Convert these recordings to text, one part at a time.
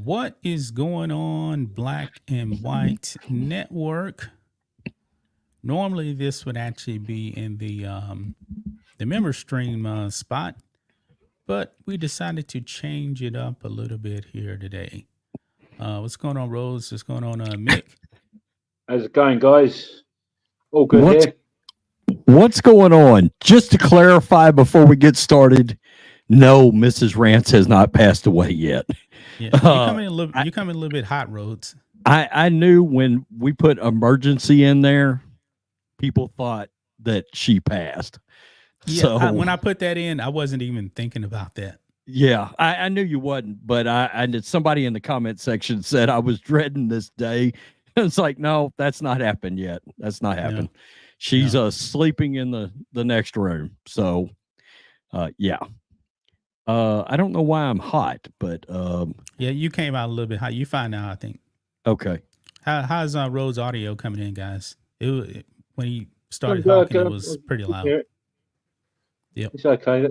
What is going on, Black and White Network? Normally, this would actually be in the member stream spot, but we decided to change it up a little bit here today. What's going on, Rose? What's going on, Mick? How's it going, guys? All good What's here. what's going on? Just to clarify before we get started, no, Mrs. Rance has not passed away yet. Yeah, you come in a little bit hot, Rhodes. I knew when we put emergency in there, people thought that she passed. Yeah, So when I put that in, I wasn't even thinking about that. yeah, I knew you wasn't, but I did. Somebody in the comment section said I was dreading this day. It's like, no, that's not happened yet. That's not happened. She's sleeping in the next room. So yeah. I don't know why I'm hot, but Yeah, you came out a little bit hot. You find out, I think. Okay. How's Rhodes audio coming in, guys? When he started talking, it was pretty loud. Yep. It's okay.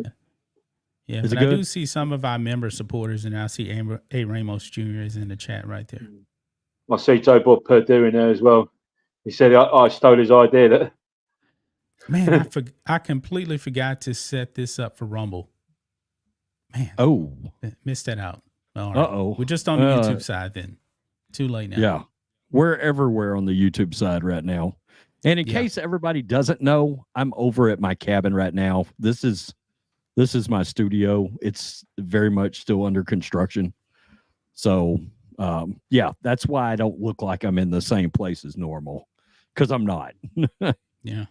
Yeah, but I do see some of our member supporters, and I see A. Ramos Jr. is in the chat right there. I see Joe Bob Perdue in there as well. He said I stole his idea. That man, I completely forgot to set this up for Rumble. Man, missed that out. All right. We're just on the YouTube side then. Too late now. Yeah, we're everywhere on the YouTube side right now. And in case everybody doesn't know, I'm over at my cabin right now. This is my studio. It's very much still under construction. So, yeah, that's why I don't look like I'm in the same place as normal, because I'm not. Yeah.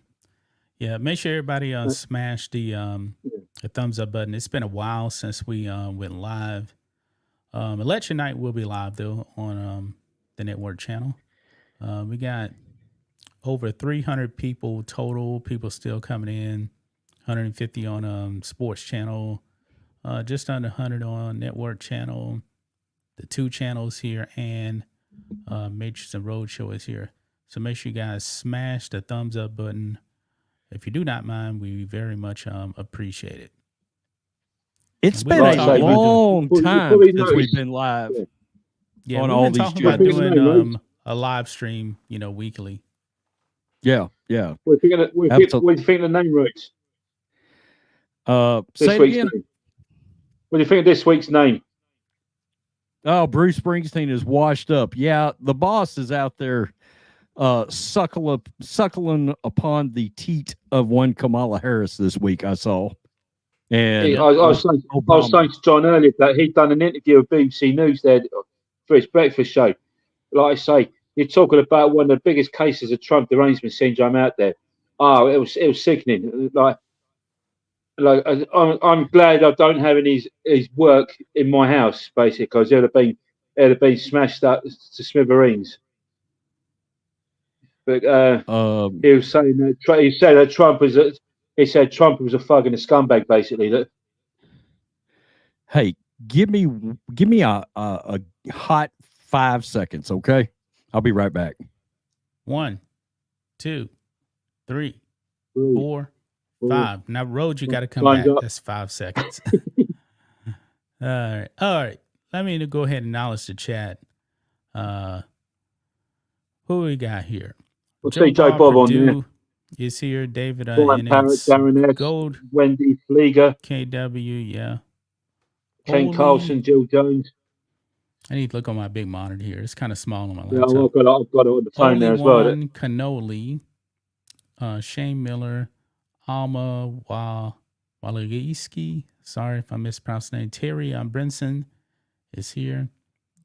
Make sure everybody smash the thumbs up button. It's been a while since we went live. Election night will be live though on the network channel. We got over 300 people total. People still coming in. 150 on sports channel. Just under 100 on network channel. The 2 channels here and Matrix and Roadshow is here. So make sure you guys smash the thumbs up button. If you do not mind, we very much appreciate it. It's been a long time since we've been live. Yeah, on all these channels. About doing a live stream, weekly. Yeah. What do you think the name, Roots? Say it again. What do you think of this week's name? Oh, Bruce Springsteen is washed up. Yeah, the boss is out there suckling upon the teat of one Kamala Harris this week, I saw. And I was saying to John earlier that he'd done an interview with BBC News there for his breakfast show. Like I say, you're talking about one of the biggest cases of Trump derangement syndrome out there. Oh, it was sickening. I'm glad I don't have his work in my house, basically, because it would have been smashed up to smithereens. But he was saying that he said Trump was a thug and a scumbag, basically. That. Hey, give me a hot 5 seconds, okay? I'll be right back. 1, 2, 3, 4, 5. Now, Road, you got to come back. That's 5 seconds. All right. Let me go ahead and acknowledge the chat. Who we got here? We'll see Joe Bob on there. Is here. David Darren S. Gold. Wendy Flieger. KW, yeah. Ken Carlson, Jill Jones. I need to look on my big monitor here. It's kind of small on my laptop. Yeah, I've got it on the phone there as well. Cannoli, Shane Miller, Alma Walagiski. Sorry if I mispronounced the name. Terry Brinson is here.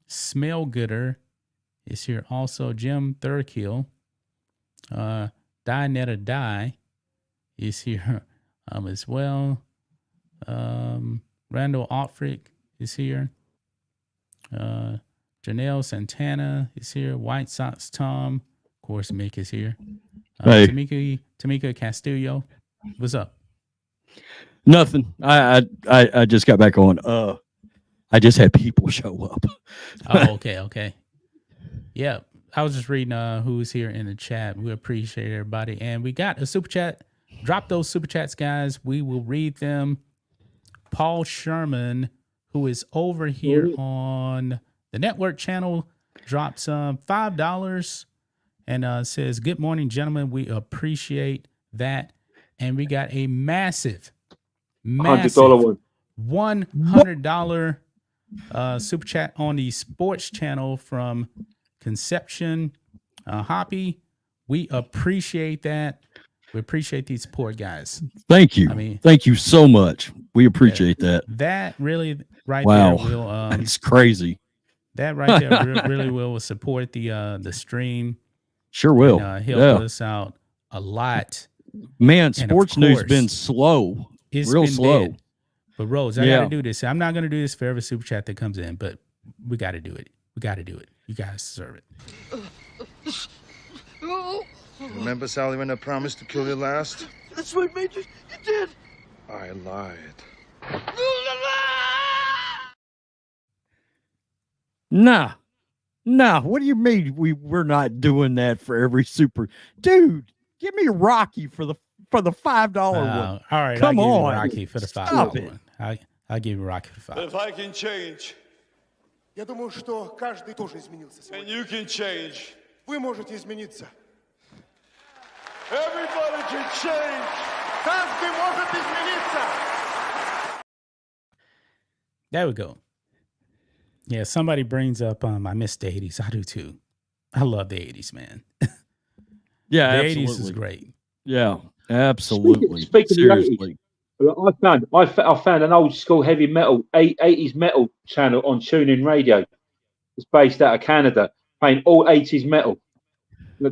Smell Gooder is here. Also, Jim Thurkill. Dinetta Die is here as well. Randall Altfrick is here. Janelle Santana is here. White Sox Tom. Of course, Mick is here. Hey. Tamika Castillo. What's up? Nothing. I just got back on. I just had people show up. Oh, okay. Yeah. I was just reading who's here in the chat. We appreciate everybody. And we got a super chat. Drop those super chats, guys. We will read them. Paul Sherman, who is over here on The network channel drops $5 and says, "Good morning, gentlemen. We appreciate that." And we got a massive $100 one. $100 super chat on the sports channel from Conception Hoppy. We appreciate that. We appreciate these support, guys. Thank you. I mean, thank you so much. We appreciate that. That really right Wow. there will It's crazy. That right there really will support the stream. Sure will. And, help us out a lot. Man, And sports of news course, been slow. It's Real been slow. dead. But Rose, I got to do this. I'm not going to do this for every super chat that comes in, but we got to do it. We got to do it. You guys deserve it. Remember, Sally, when I promised to kill you last? That's right, Major. You did. I lied. Nah. What do you mean we're not doing that for every super? Dude, give me Rocky for the $5 one. All right, Come I'll give on. you Rocky for the Stop $5 one. I'll give you Rocky for $5. If I can change, Я думаю, что каждый тоже изменился and сегодня. you can change, Вы можете измениться. everybody can change. Каждый может измениться. There we go. Yeah, somebody brings up I miss the 80s. I do too. I love the 80s, man. Yeah, The absolutely. 80s is great. Yeah, absolutely. Speaking of the 80s, Seriously. I found an old school heavy metal 80s metal channel on TuneIn Radio. It's based out of Canada, playing all 80s metal. They're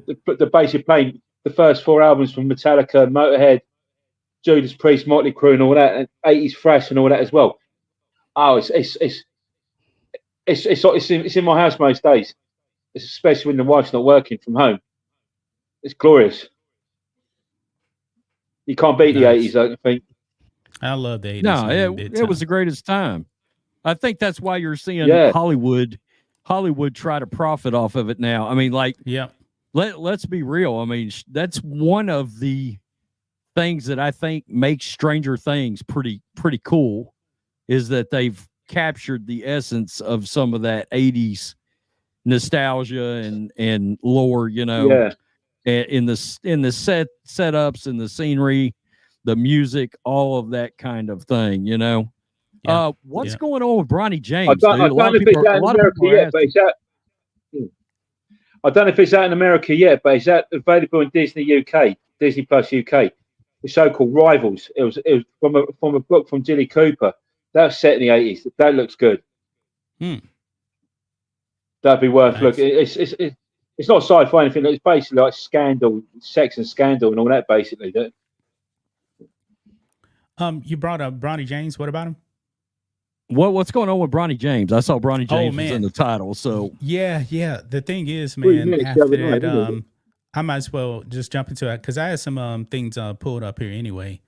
basically playing the first 4 albums from Metallica, Motorhead, Judas Priest, Motley Crue, and all that, and 80s thrash and all that as well. Oh, it's in my house most days, especially when the wife's not working from home. It's glorious. You can't beat the Nice. 80s, I don't think. I love the 80s. No, man, big it was the time. greatest time. I think that's why you're seeing Yeah. Hollywood try to profit off of it now. I mean, like, Yep. let's be real. I mean, that's one of the things that I think makes Stranger Things pretty cool, is that they've captured the essence of some of that 80s nostalgia and lore, Yeah. in the setups and the scenery, the music, all of that kind of thing, Yeah. What's Yeah. going on with Bronny James? I don't know if it's out in America yet, but it's out. I don't know if it's out in America yet, but it's out available in Disney UK, Disney Plus UK. The show called Rivals. It was from a book from Jilly Cooper. That was set in the 80s. That looks good. That'd be worth Nice. looking. It's not sci-fi or anything. It's basically like scandal, sex and scandal, and all that. Basically, You brought up Bronny James. What about him? What's going on with Bronny James? I saw Bronny James was man. in the title, so Yeah. The thing is, 3 man, minutes the after other night, that, isn't it? I might as well just jump into it because I had some things pulled up here anyway.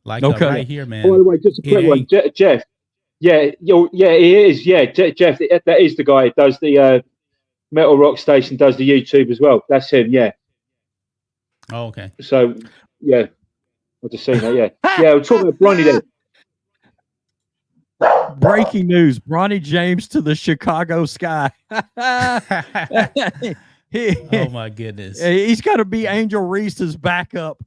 Like Okay. right here, man. by the way, just a quick It one, Jeff. Yeah, he is. Yeah, Jeff. That is the guy that does the Metal Rock Station, does the YouTube as well. That's him. Yeah. Oh, okay. So yeah, I've just seen that. Yeah, yeah. We're talking about Bronny then. breaking news: Bronny James to the Chicago sky. Oh my goodness. He's got to be Angel Reese's backup.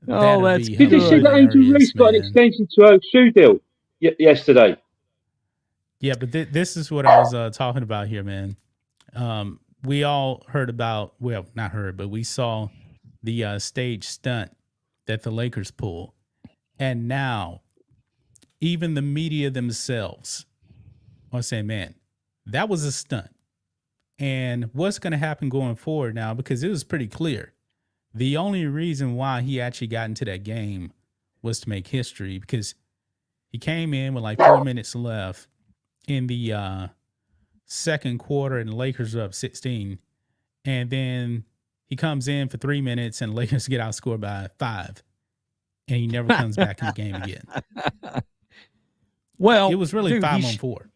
That'll That's be Did you see that Angel hilarious, Reese got an man. extension to her shoe deal yesterday? Yeah, but this is what I was talking about here, man. We all heard about, well, not heard, but we saw the stage stunt that the Lakers pulled. And now, even the media themselves are saying, man, that was a stunt. And what's going to happen going forward now, because it was pretty clear. The only reason why he actually got into that game was to make history, because he came in with like 4 minutes left in the second quarter, and the Lakers are up 16. And then he comes in for 3 minutes, and the Lakers get outscored by 5. And he never comes back in the game again. well, It was really dude, 5-on-4.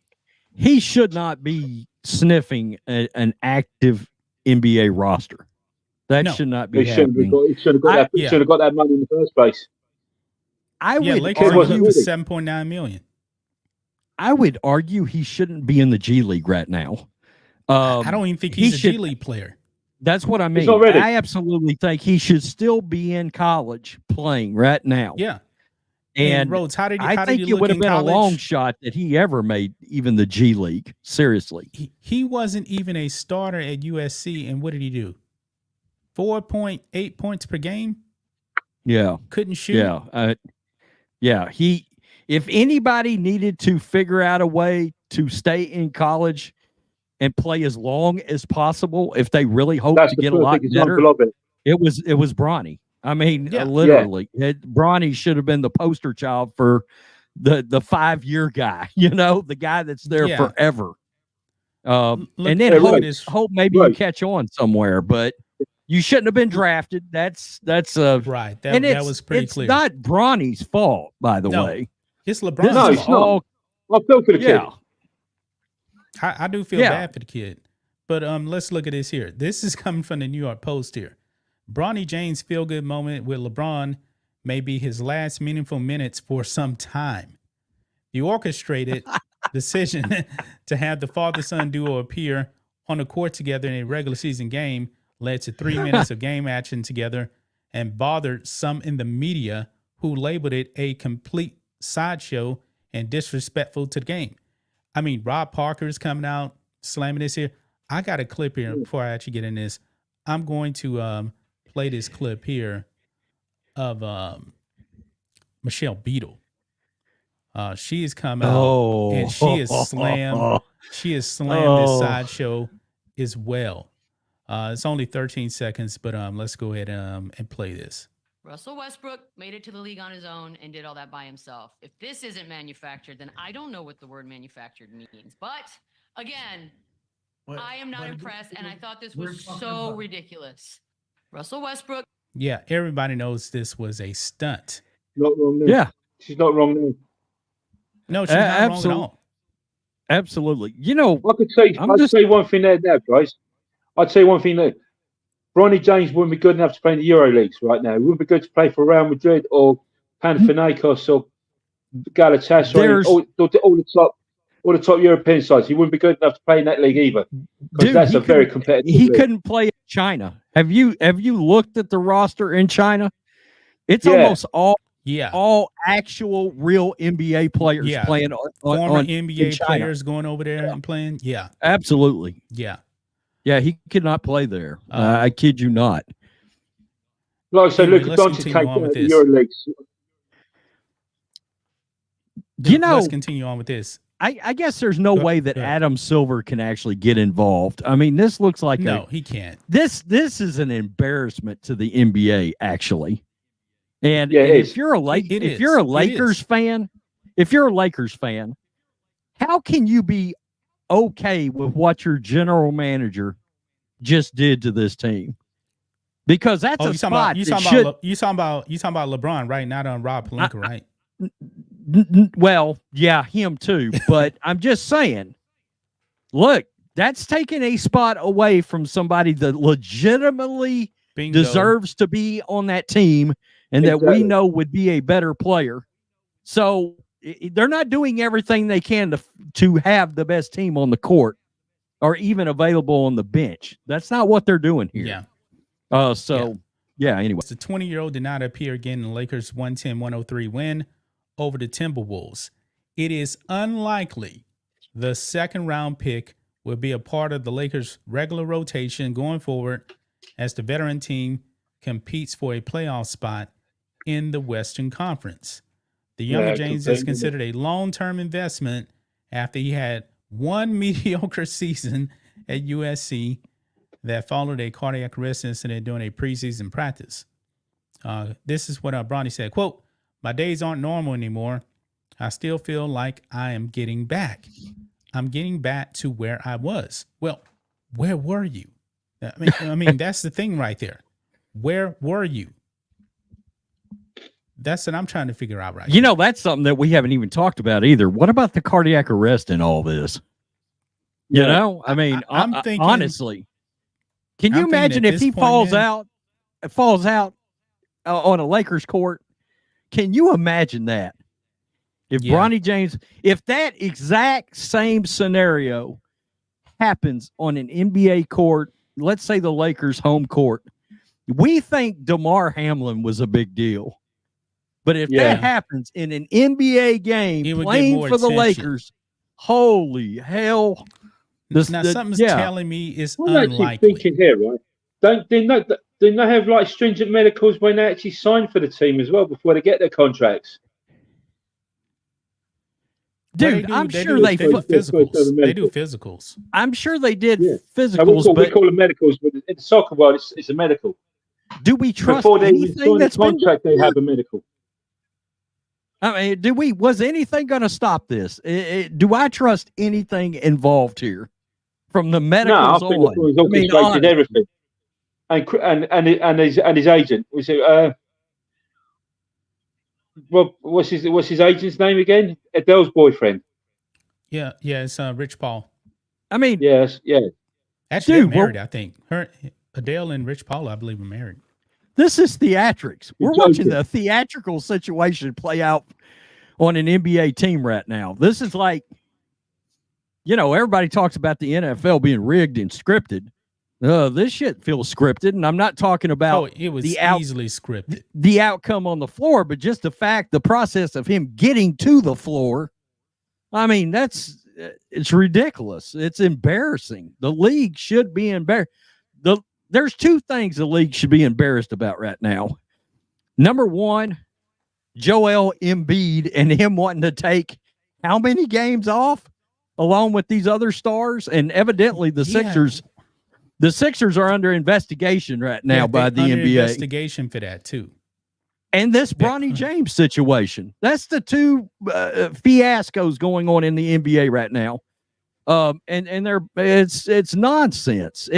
he should not be sniffing an active NBA roster. That No. should not be He should happening. have got that money in the first place. I Yeah, would Lakers wasn't argue for ready. 7.9 million. I would argue he shouldn't be in the G League right now. I don't even think he's a G League player. That's what I mean. not ready. I absolutely think he should still be in college playing right now. Yeah. And Rhodes, how did I think he it look would have in been college? a long shot that he ever made even the G League. Seriously. He wasn't even a starter at USC, and what did he do? 4.8 points per game? Yeah. Couldn't shoot? Yeah. Yeah. If anybody needed to figure out a way to stay in college and play as long as possible, if they really hope to get a lot better, it was Bronny. I mean, literally, Bronny should have been the poster child for the 5-year guy, the guy that's there forever. And then hope maybe you catch on somewhere, but you shouldn't have been drafted. That's right. That was pretty clear. It's not Bronny's fault, by the way. It's LeBron's fault. It's not. I feel for the kid. I do feel bad for the kid. But let's look at this here. This is coming from the New York Post here. Bronny James' feel-good moment with LeBron may be his last meaningful minutes for some time. The orchestrated decision to have the father-son duo appear on the court together in a regular season game led to 3 minutes of game action together and bothered some in the media who labeled it a complete sideshow and disrespectful to the game. I mean, Rob Parker is coming out slamming this here. I got a clip here before I actually get in this. I'm going to play this clip here of Michelle Beadle. She has come out and she is slammed. She has slammed this sideshow as well. It's only 13 seconds, but let's go ahead and play this. Russell Westbrook made it to the league on his own and did all that by himself. If this isn't manufactured, then I don't know what the word manufactured means. But again, I am not impressed, and I thought this was so ridiculous. Russell Westbrook. Yeah, everybody knows this was a stunt. Not wrong there. Yeah. She's not wrong there. No, she's not wrong at all. Absolutely. I could say, I'd say one thing there, guys. I'd say one thing there. Bronny James wouldn't be good enough to play in the Euro Leagues right now. He wouldn't be good to play for Real Madrid or Panathinaikos or Galatasaray, all the top European sides. He wouldn't be good enough to play in that league either. Because that's a very competitive league. Couldn't play in China. Have you looked at the roster in China? It's almost all actual real NBA players playing former on NBA players going over there and playing. Yeah, absolutely. Yeah, he could not play there. I kid you not. Like I said, Luka Doncic take the Euro Leagues. Let's continue on with this. I guess there's no way that Adam Silver can actually get involved. I mean, this looks like he can't. This is an embarrassment to the NBA, actually. And if you're a Lakers fan, how can you be okay with what your general manager just did to this team? Because that's a spot. You talking about LeBron, right? Not on Rob Pelinka, right? Well, yeah, him too. But I'm just saying, look, that's taking a spot away from somebody that legitimately deserves to be on that team and that we know would be a better player. So they're not doing everything they can to have the best team on the court or even available on the bench. That's not what they're doing here. Anyway. The 20-year-old did not appear again in the Lakers' 110-103 win over the Timberwolves. It is unlikely the second-round pick will be a part of the Lakers' regular rotation going forward as the veteran team competes for a playoff spot in the Western Conference. The younger James is considered a long-term investment after he had one mediocre season at USC that followed a cardiac arrest incident during a preseason practice. This is what Bronny said, quote, "My days aren't normal anymore. I still feel like I am getting back. I'm getting back to where I was." Well, where were you? I mean, that's the thing right there. Where were you? That's what I'm trying to figure out right now. That's something that we haven't even talked about either. What about the cardiac arrest in all this? I mean, I'm thinking, honestly, can you imagine if he falls out on a Lakers court? Can you imagine that? If Bronny James, if that exact same scenario happens on an NBA court, let's say the Lakers home court, we think DeMar Hamlin was a big deal. But if that happens in an NBA game playing for the Lakers, holy hell. Something's telling me it's unlikely. I'm thinking here, right? Didn't they have like stringent medicals when they actually signed for the team as well before they get their contracts? Dude, I'm sure they do physicals. They do physicals. I'm sure they did physicals. We call them medicals, but in the soccer world, it's a medical. Do we trust before they anything that's the contract? They have a medical. I mean, was anything going to stop this? Do I trust anything involved here, from the medicals on? No, I think the orchestrated everything. And his agent was it? Well, what's his agent's name again? Adele's boyfriend. Yeah, it's Rich Paul. I mean, yes. Actually, they're married. I think Adele and Rich Paul, I believe, are married. This is theatrics. We're watching the theatrical situation play out on an NBA team right now. This is like, everybody talks about the NFL being rigged and scripted. This shit feels scripted, and I'm not talking about it was easily scripted. The outcome on the floor, but just the process of him getting to the floor. I mean, it's ridiculous. It's embarrassing. The league should be embarrassed. There's two things the league should be embarrassed about right now. Number one, Joel Embiid and him wanting to take how many games off along with these other stars, and evidently the Sixers. The Sixers are under investigation right now by the NBA. Investigation for that too. And this Bronny James situation. That's the two fiascos going on in the NBA right now. It's nonsense.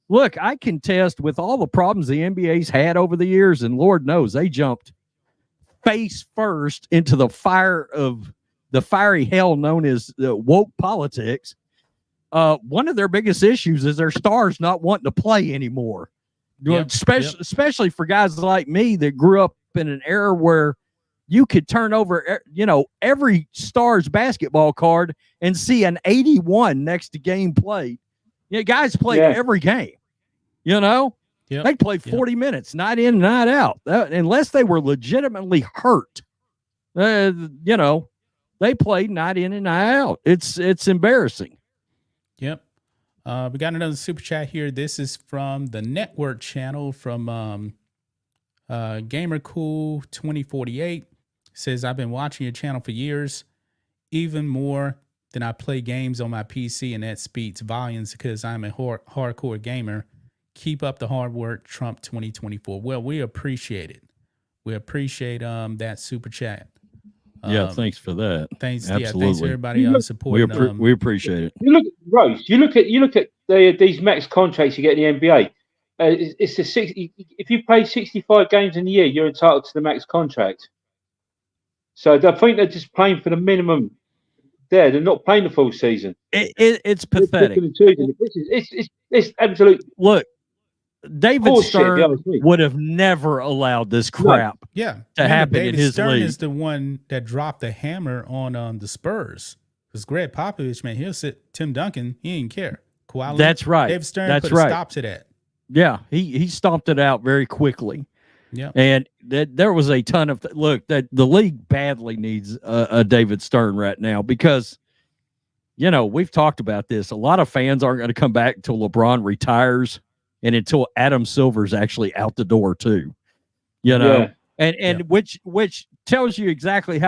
Look, I contest with all the problems the NBA's had over the years, and Lord knows they jumped face first into the fiery hell known as woke politics. One of their biggest issues is their stars not wanting to play anymore. Especially for guys like me that grew up in an era where you could turn over, every star's basketball card and see an 81 next to game played. Guys play every game, they play 40 minutes, night in, night out, unless they were legitimately hurt. They played night in and night out. It's embarrassing. Yep. We got another super chat here. This is from the network channel from Gamer Cool 2048. Says, I've been watching your channel for years, even more than I play games on my PC, and that speaks volumes because I'm a hardcore gamer. Keep up the hard work, Trump 2024. Well, we appreciate it. We appreciate that super chat. Thanks for that. Thanks, absolutely. Thanks for everybody supporting. We appreciate it. You look at these max contracts you get in the NBA. It's the 60. If you play 65 games in a year, you're entitled to the max contract. So I think they're just playing for the minimum. They're not playing the full season. It's pathetic. It's absolute. Look, David Stern would have never allowed this crap to happen in his Stern league. Is the one that dropped the hammer on the Spurs. Because Greg Popovich, man, he'll sit Tim Duncan. He didn't care. Kawhi, that's right. David Stern put a stop to that. Yeah, he stomped it out very quickly. Yeah, and there was a ton of that the league badly needs a David Stern right now because we've talked about this. A lot of fans aren't going to come back until LeBron retires and until Adam Silver's actually out the door too. Which tells you exactly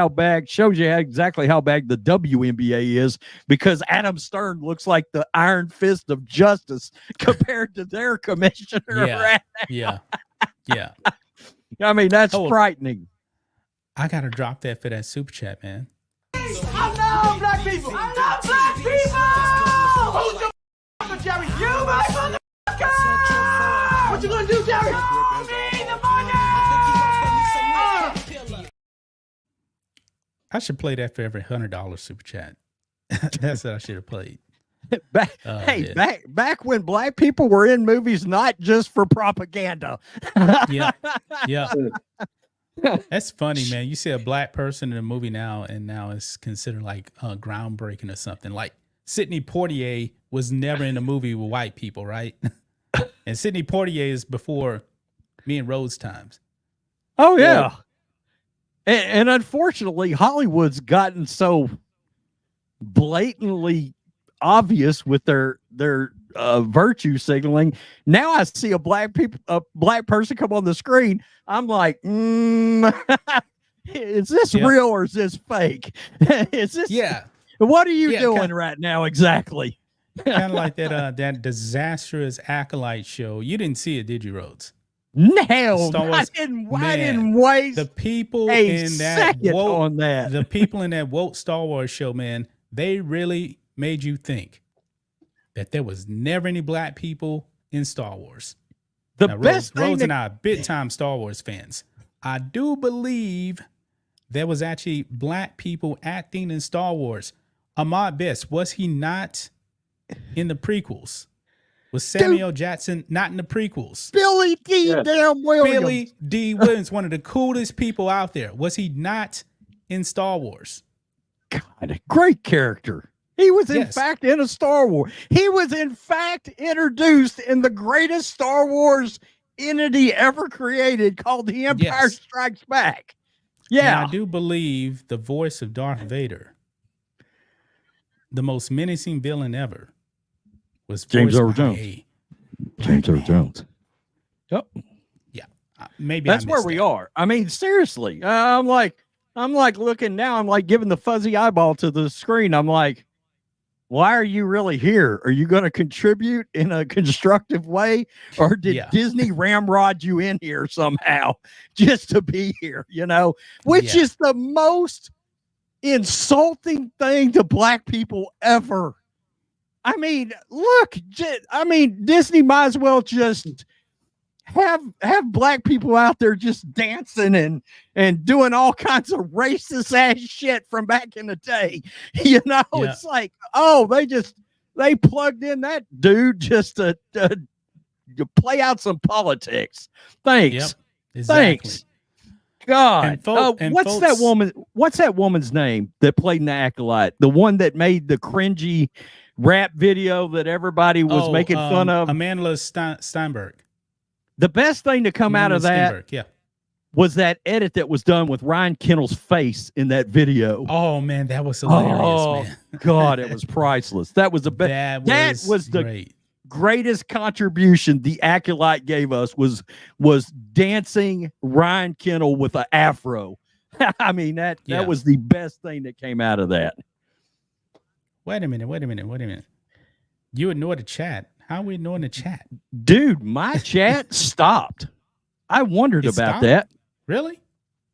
shows you exactly how bad the WNBA is, because Adam Stern looks like the iron fist of justice compared to their commissioner. Right now. Yeah. I mean, that's frightening. I gotta drop that for that super chat, man. I love black people. I love black people. Who's your Jerry? You, my motherfucker! What you gonna do, Jerry? Me the money! I should play that for every $100 super chat. That's what I should have played. Back when black people were in movies, not just for propaganda. Yeah. That's funny, man. You see a black person in a movie now, and now it's considered like groundbreaking or something. Like Sidney Poitier was never in a movie with white people, right? And Sidney Poitier is before me and Rose times. Oh yeah. And unfortunately, Hollywood's gotten so blatantly obvious with their virtue signaling. Now I see a black person come on the screen. I'm like, is this real or is this fake? Is this? Yeah. What are you doing right now exactly? Kind of like that disastrous Acolyte show. You didn't see it, did you, Rhodes? No, I didn't waste the people a in that second on that. The people in that woke Star Wars show, man, they really made you think that there was never any black people in Star Wars. The best thing Rhodes and I are big time Star Wars fans. I do believe there was actually black people acting in Star Wars. Ahmad Best, was he not in the prequels? Was Samuel Jackson not in the prequels? Billy D. Damn Williams. Billy D. Williams, one of the coolest people out there. Was he not in Star Wars? God, a great character. He was in fact in a Star Wars. He was in fact introduced in the greatest Star Wars entity ever created called The Empire Strikes Back. Yeah. And I do believe the voice of Darth Vader, the most menacing villain ever, was James Earl Jones. James Earl Jones. Yep. Yeah. Maybe that's where we are. I mean, seriously. I'm like looking now. I'm like giving the fuzzy eyeball to the screen. I'm like, why are you really here? Are you going to contribute in a constructive way, or did Disney ramrod you in here somehow just to be here? You know, which is the most insulting thing to black people ever. I mean, look, Disney might as well just have black people out there just dancing and doing all kinds of racist ass shit from back in the day. You know, it's like, oh, they plugged in that dude just to play out some politics. Thanks. Yep, exactly. Thanks. God. What's that woman's name that played in The Acolyte? The one that made the cringy rap video that everybody was making fun of? Amanda Steinberg. The best thing to come out of that was that edit that was done with Ryan Kendall's face in that video. Oh man, that was hilarious, man. God, it was priceless. That was the best. That was the greatest contribution the Acolyte gave us was dancing Ryan Kendall with an afro. I mean, that was the best thing that came out of that. Wait a minute. You ignored the chat. How are we ignoring the chat? Dude, my chat stopped. I wondered about that. Really?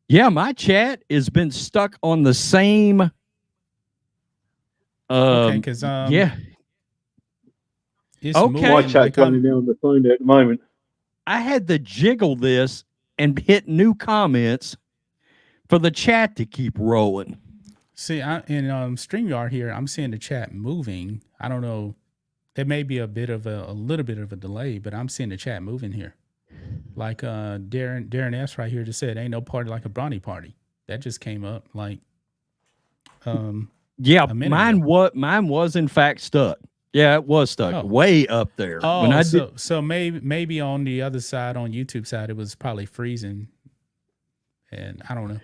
Yeah, my chat has been stuck on the same. Okay, because it's my chat's running now on the phone at the moment. I had to jiggle this and hit new comments for the chat to keep rolling. See, in StreamYard here, I'm seeing the chat moving. I don't know. There may be a little bit of a delay, but I'm seeing the chat moving here. Like Darren S right here just said, "Ain't no party like a Bronny party." That just came up. Like, yeah, mine was in fact stuck. Yeah, it was stuck way up there. Oh, so maybe on the other side, on YouTube side, it was probably freezing, and I don't know.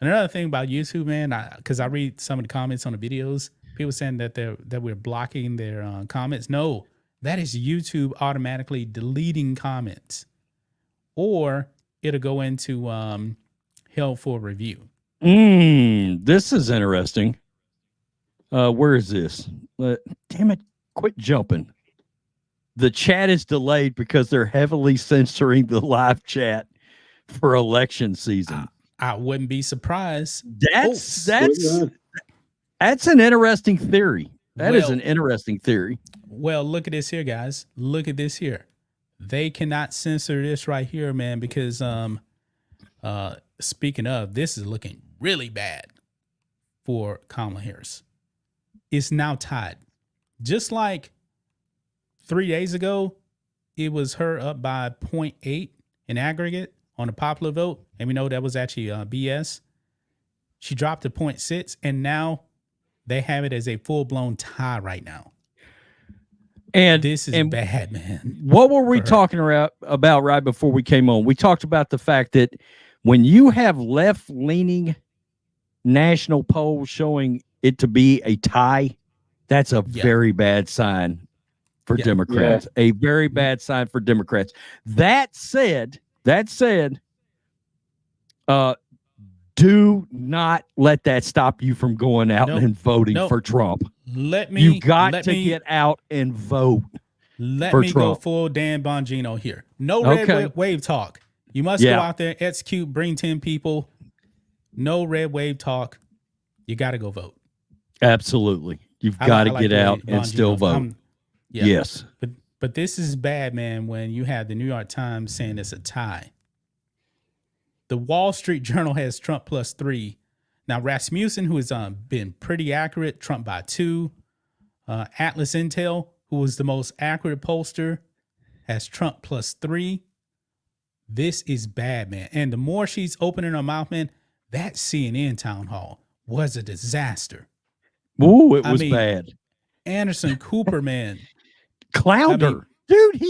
Another thing about YouTube, man, because I read some of the comments on the videos, people saying that we're blocking their comments. No, that is YouTube automatically deleting comments, or it'll go into held for review. This is interesting. Where is this? Damn it! Quit jumping. The chat is delayed because they're heavily censoring the live chat for election season. I wouldn't be surprised. That's an interesting theory. That is an interesting theory. Well, look at this here, guys. Look at this here. They cannot censor this right here, man, because speaking of, this is looking really bad for Kamala Harris. It's now tied. Just like 3 days ago, it was her up by 0.8 in aggregate on the popular vote, and we know that was actually BS. She dropped to 0.6, and now they have it as a full-blown tie right now. And this is bad, man. What were we talking about right before we came on? We talked about the fact that when you have left-leaning national polls showing it to be a tie, that's a very bad sign for Democrats. A very bad sign for Democrats. That said, do not let that stop you from going out and voting for Trump. You got to get out and vote. Let me go full Dan Bongino here. No red wave talk. You must go out there, execute, bring 10 people. No red wave talk. You got to go vote. Absolutely. You've got to get out and still vote. Yes. But this is bad, man, when you have the New York Times saying it's a tie. The Wall Street Journal has Trump +3. Now, Rasmussen, who has been pretty accurate, Trump by 2. Atlas Intel, who was the most accurate pollster, has Trump +3. This is bad, man. And the more she's opening her mouth, man, that CNN town hall was a disaster. Ooh, it was bad. Anderson Cooper, man. Clowned her. Dude,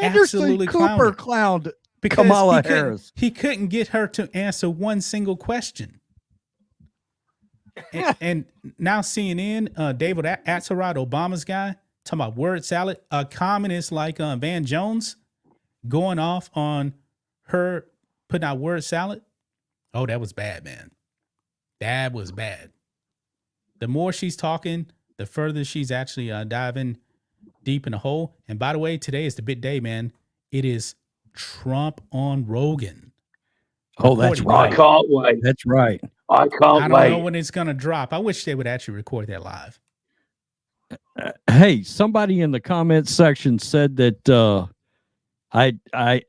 Anderson Cooper clowned Kamala Harris. He couldn't get her to answer one single question. and now CNN, David Axelrod, Obama's guy, talking about word salad. A communist like Van Jones going off on her putting out word salad. Oh, that was bad, man. That was bad. The more she's talking, the further she's actually diving deep in the hole. And by the way, today is the big day, man. It is Trump on Rogan. Oh, that's right. I can't wait. That's right. I can't wait. I don't know when it's going to drop. I wish they would actually record that live. Hey, somebody in the comments section said that I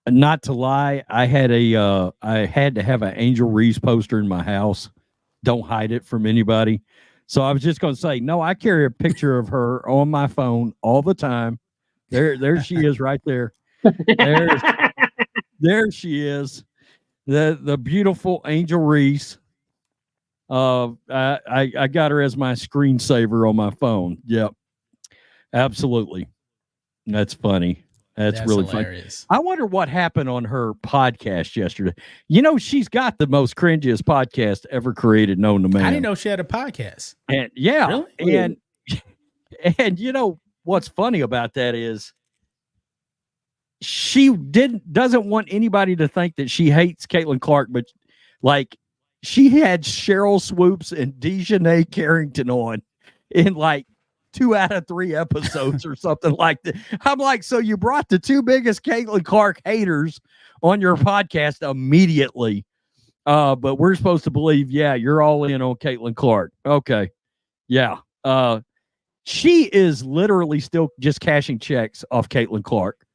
not to lie, I had to have an Angel Reese poster in my house. Don't hide it from anybody. So I was just going to say, no, I carry a picture of her on my phone all the time. There she is right there. There she is. The beautiful Angel Reese. I got her as my screensaver on my phone. Yep. Absolutely. That's funny. That's really hilarious. Funny. I wonder what happened on her podcast yesterday. You know, she's got the most cringiest podcast ever created known to man. I didn't know she had a podcast. And yeah. Really? And you know what's funny about that is she doesn't want anybody to think that she hates Caitlin Clark, but like she had Cheryl Swoops and Dejanay Carrington on in like 2 out of 3 episodes or something like that. I'm like, so you brought the 2 biggest Caitlin Clark haters on your podcast immediately. But we're supposed to believe, yeah, you're all in on Caitlin Clark. Okay. Yeah. She is literally still just cashing checks off Caitlin Clark.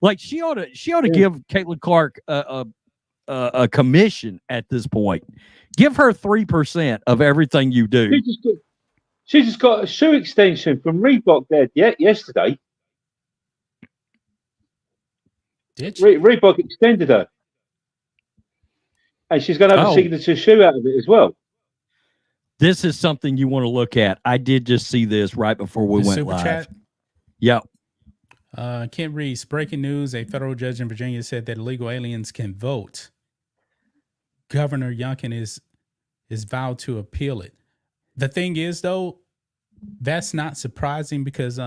Like she ought to give Caitlin Clark a commission at this point. Give her 3% of everything you do. She just got a shoe extension from Reebok there yesterday. Did she? Reebok extended her. And she's going to have a signature shoe out of it as well. This is something you want to look at. I did just see this right before we went super live. Chat? Yep. Kent Reese, breaking news. A federal judge in Virginia said that illegal aliens can vote. Governor Youngkin is vowed to appeal it. The thing is, though, that's not surprising because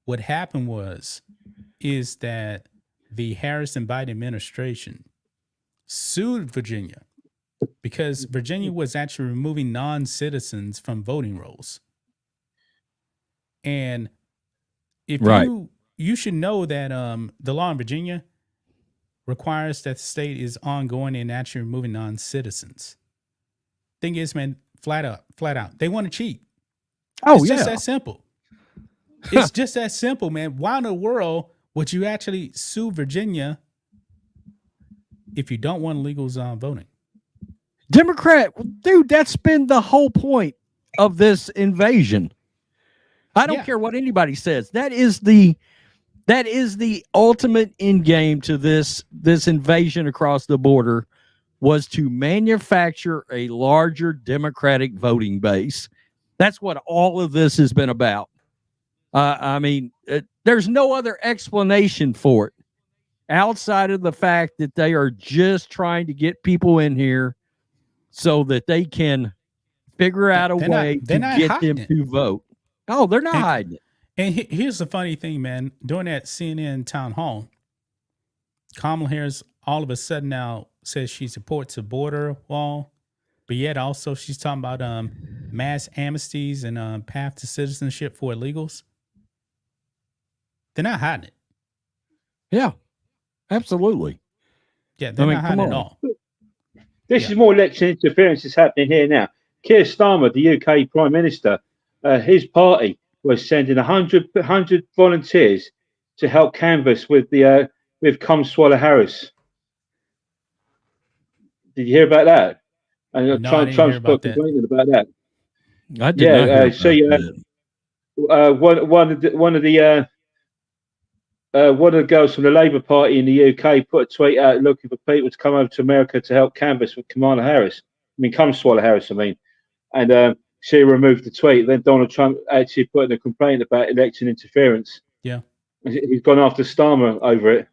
what happened is that the Harris and Biden administration sued Virginia because Virginia was actually removing non-citizens from voting rolls. And if you should know that the law in Virginia requires that the state is ongoing and actually removing non-citizens. Thing is, man, flat out, they want to cheat. It's just that simple. It's just that simple, man. Why in the world would you actually sue Virginia if you don't want illegals voting? Democrat, dude, that's been the whole point of this invasion. I don't care what anybody says. That is the That is the ultimate end game to this invasion across the border, was to manufacture a larger Democratic voting base. That's what all of this has been about. I mean, there's no other explanation for it outside of the fact that they are just trying to get people in here so that they can figure out a way to get them to vote. Oh, they're not hiding it. And here's the funny thing, man. During that CNN town hall, Kamala Harris all of a sudden now says she supports a border wall, but yet also she's talking about mass amnesties and path to citizenship for illegals. They're not hiding it. Yeah, absolutely. Yeah, they're not hiding it at all. This is more election interference that's happening here now. Keir Starmer, the UK Prime Minister, his party was sending 100 volunteers to help canvass with Come Swallow Harris. Did you hear about that? And No, I didn't hear about that. complaining about that. I did not hear about that. One of the girls from the Labour Party in the UK put a tweet out looking for people to come over to America to help canvass with Kamala Harris. Come Swallow Harris, and she removed the tweet. Then Donald Trump actually put in a complaint about election interference. Yeah, he's gone after Starmer over it.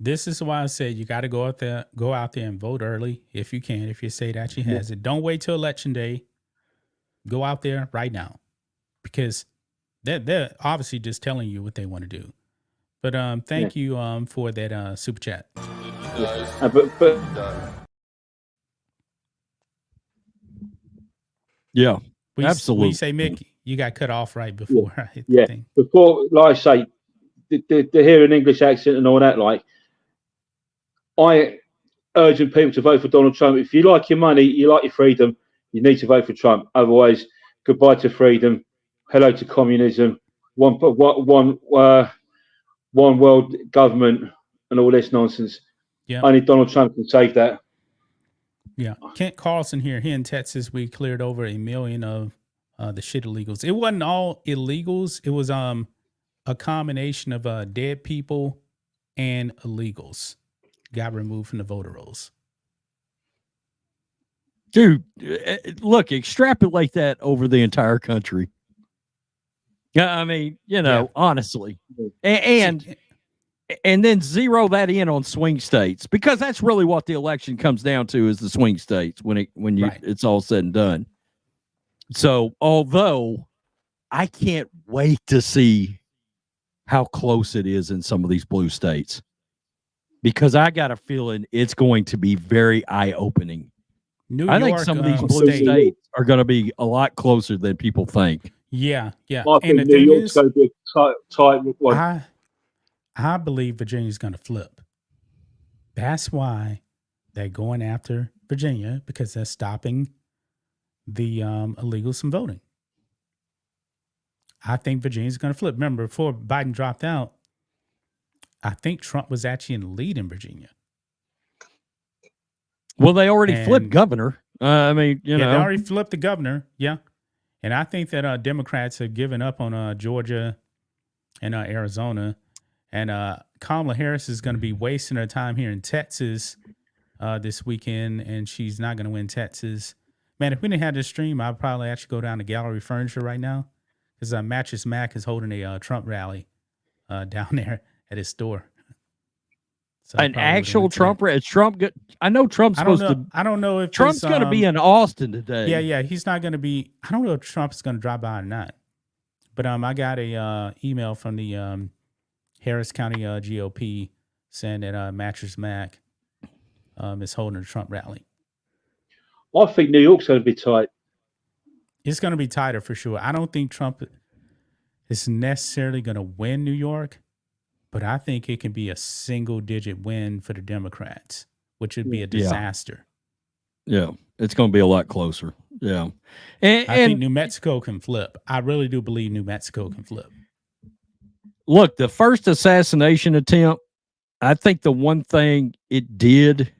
This is why I said you got to go out there and vote early if you can. If your state actually has it, don't wait till election day. Go out there right now, because they're obviously just telling you what they want to do. But thank you for that super chat. Yeah, absolutely. When you say Mickey, you got cut off right before. Before, like I say, to hear an English accent and all that, like, I urging people to vote for Donald Trump. If you like your money, you like your freedom, you need to vote for Trump. Otherwise, goodbye to freedom, hello to communism, one world government, and all this nonsense. Yeah, only Donald Trump can save that. Yeah, Kent Carlson here in Texas, we cleared over 1 million of the shit illegals. It wasn't all illegals. It was a combination of dead people and illegals got removed from the voter rolls. Dude, look, extrapolate that over the entire country. I mean, honestly, and then zero that in on swing states, because that's really what the election comes down to, is the swing states when it's all said and done. So, although I can't wait to see how close it is in some of these blue states, because I got a feeling it's going to be very eye-opening. I think some of these blue states are going to be a lot closer than people think. Yeah. I think New York's going to be a tight one. I believe Virginia's going to flip. That's why they're going after Virginia, because they're stopping the illegals from voting. I think Virginia's going to flip. Remember, before Biden dropped out, I think Trump was actually in the lead in Virginia. Well, they already flipped governor. They already flipped the governor. Yeah. And I think that Democrats have given up on Georgia and Arizona. And Kamala Harris is going to be wasting her time here in Texas this weekend, and she's not going to win Texas. Man, if we didn't have this stream, I'd probably actually go down to Gallery Furniture right now, because Mattress Mac is holding a Trump rally down there at his store. So an actual Trump rally? I know Trump's supposed to. I don't know if Trump's going to be in Austin today. Yeah, he's not going to be. I don't know if Trump's going to drive by or not. But I got a email from the Harris County GOP saying that Mattress Mac is holding a Trump rally. I think New York's going to be tight. It's going to be tighter for sure. I don't think Trump is necessarily going to win New York, but I think it can be a single-digit win for the Democrats, which would be a disaster. Yeah, it's going to be a lot closer. Yeah. I think New Mexico can flip. I really do believe New Mexico can flip. Look, the first assassination attempt, I think the one thing it did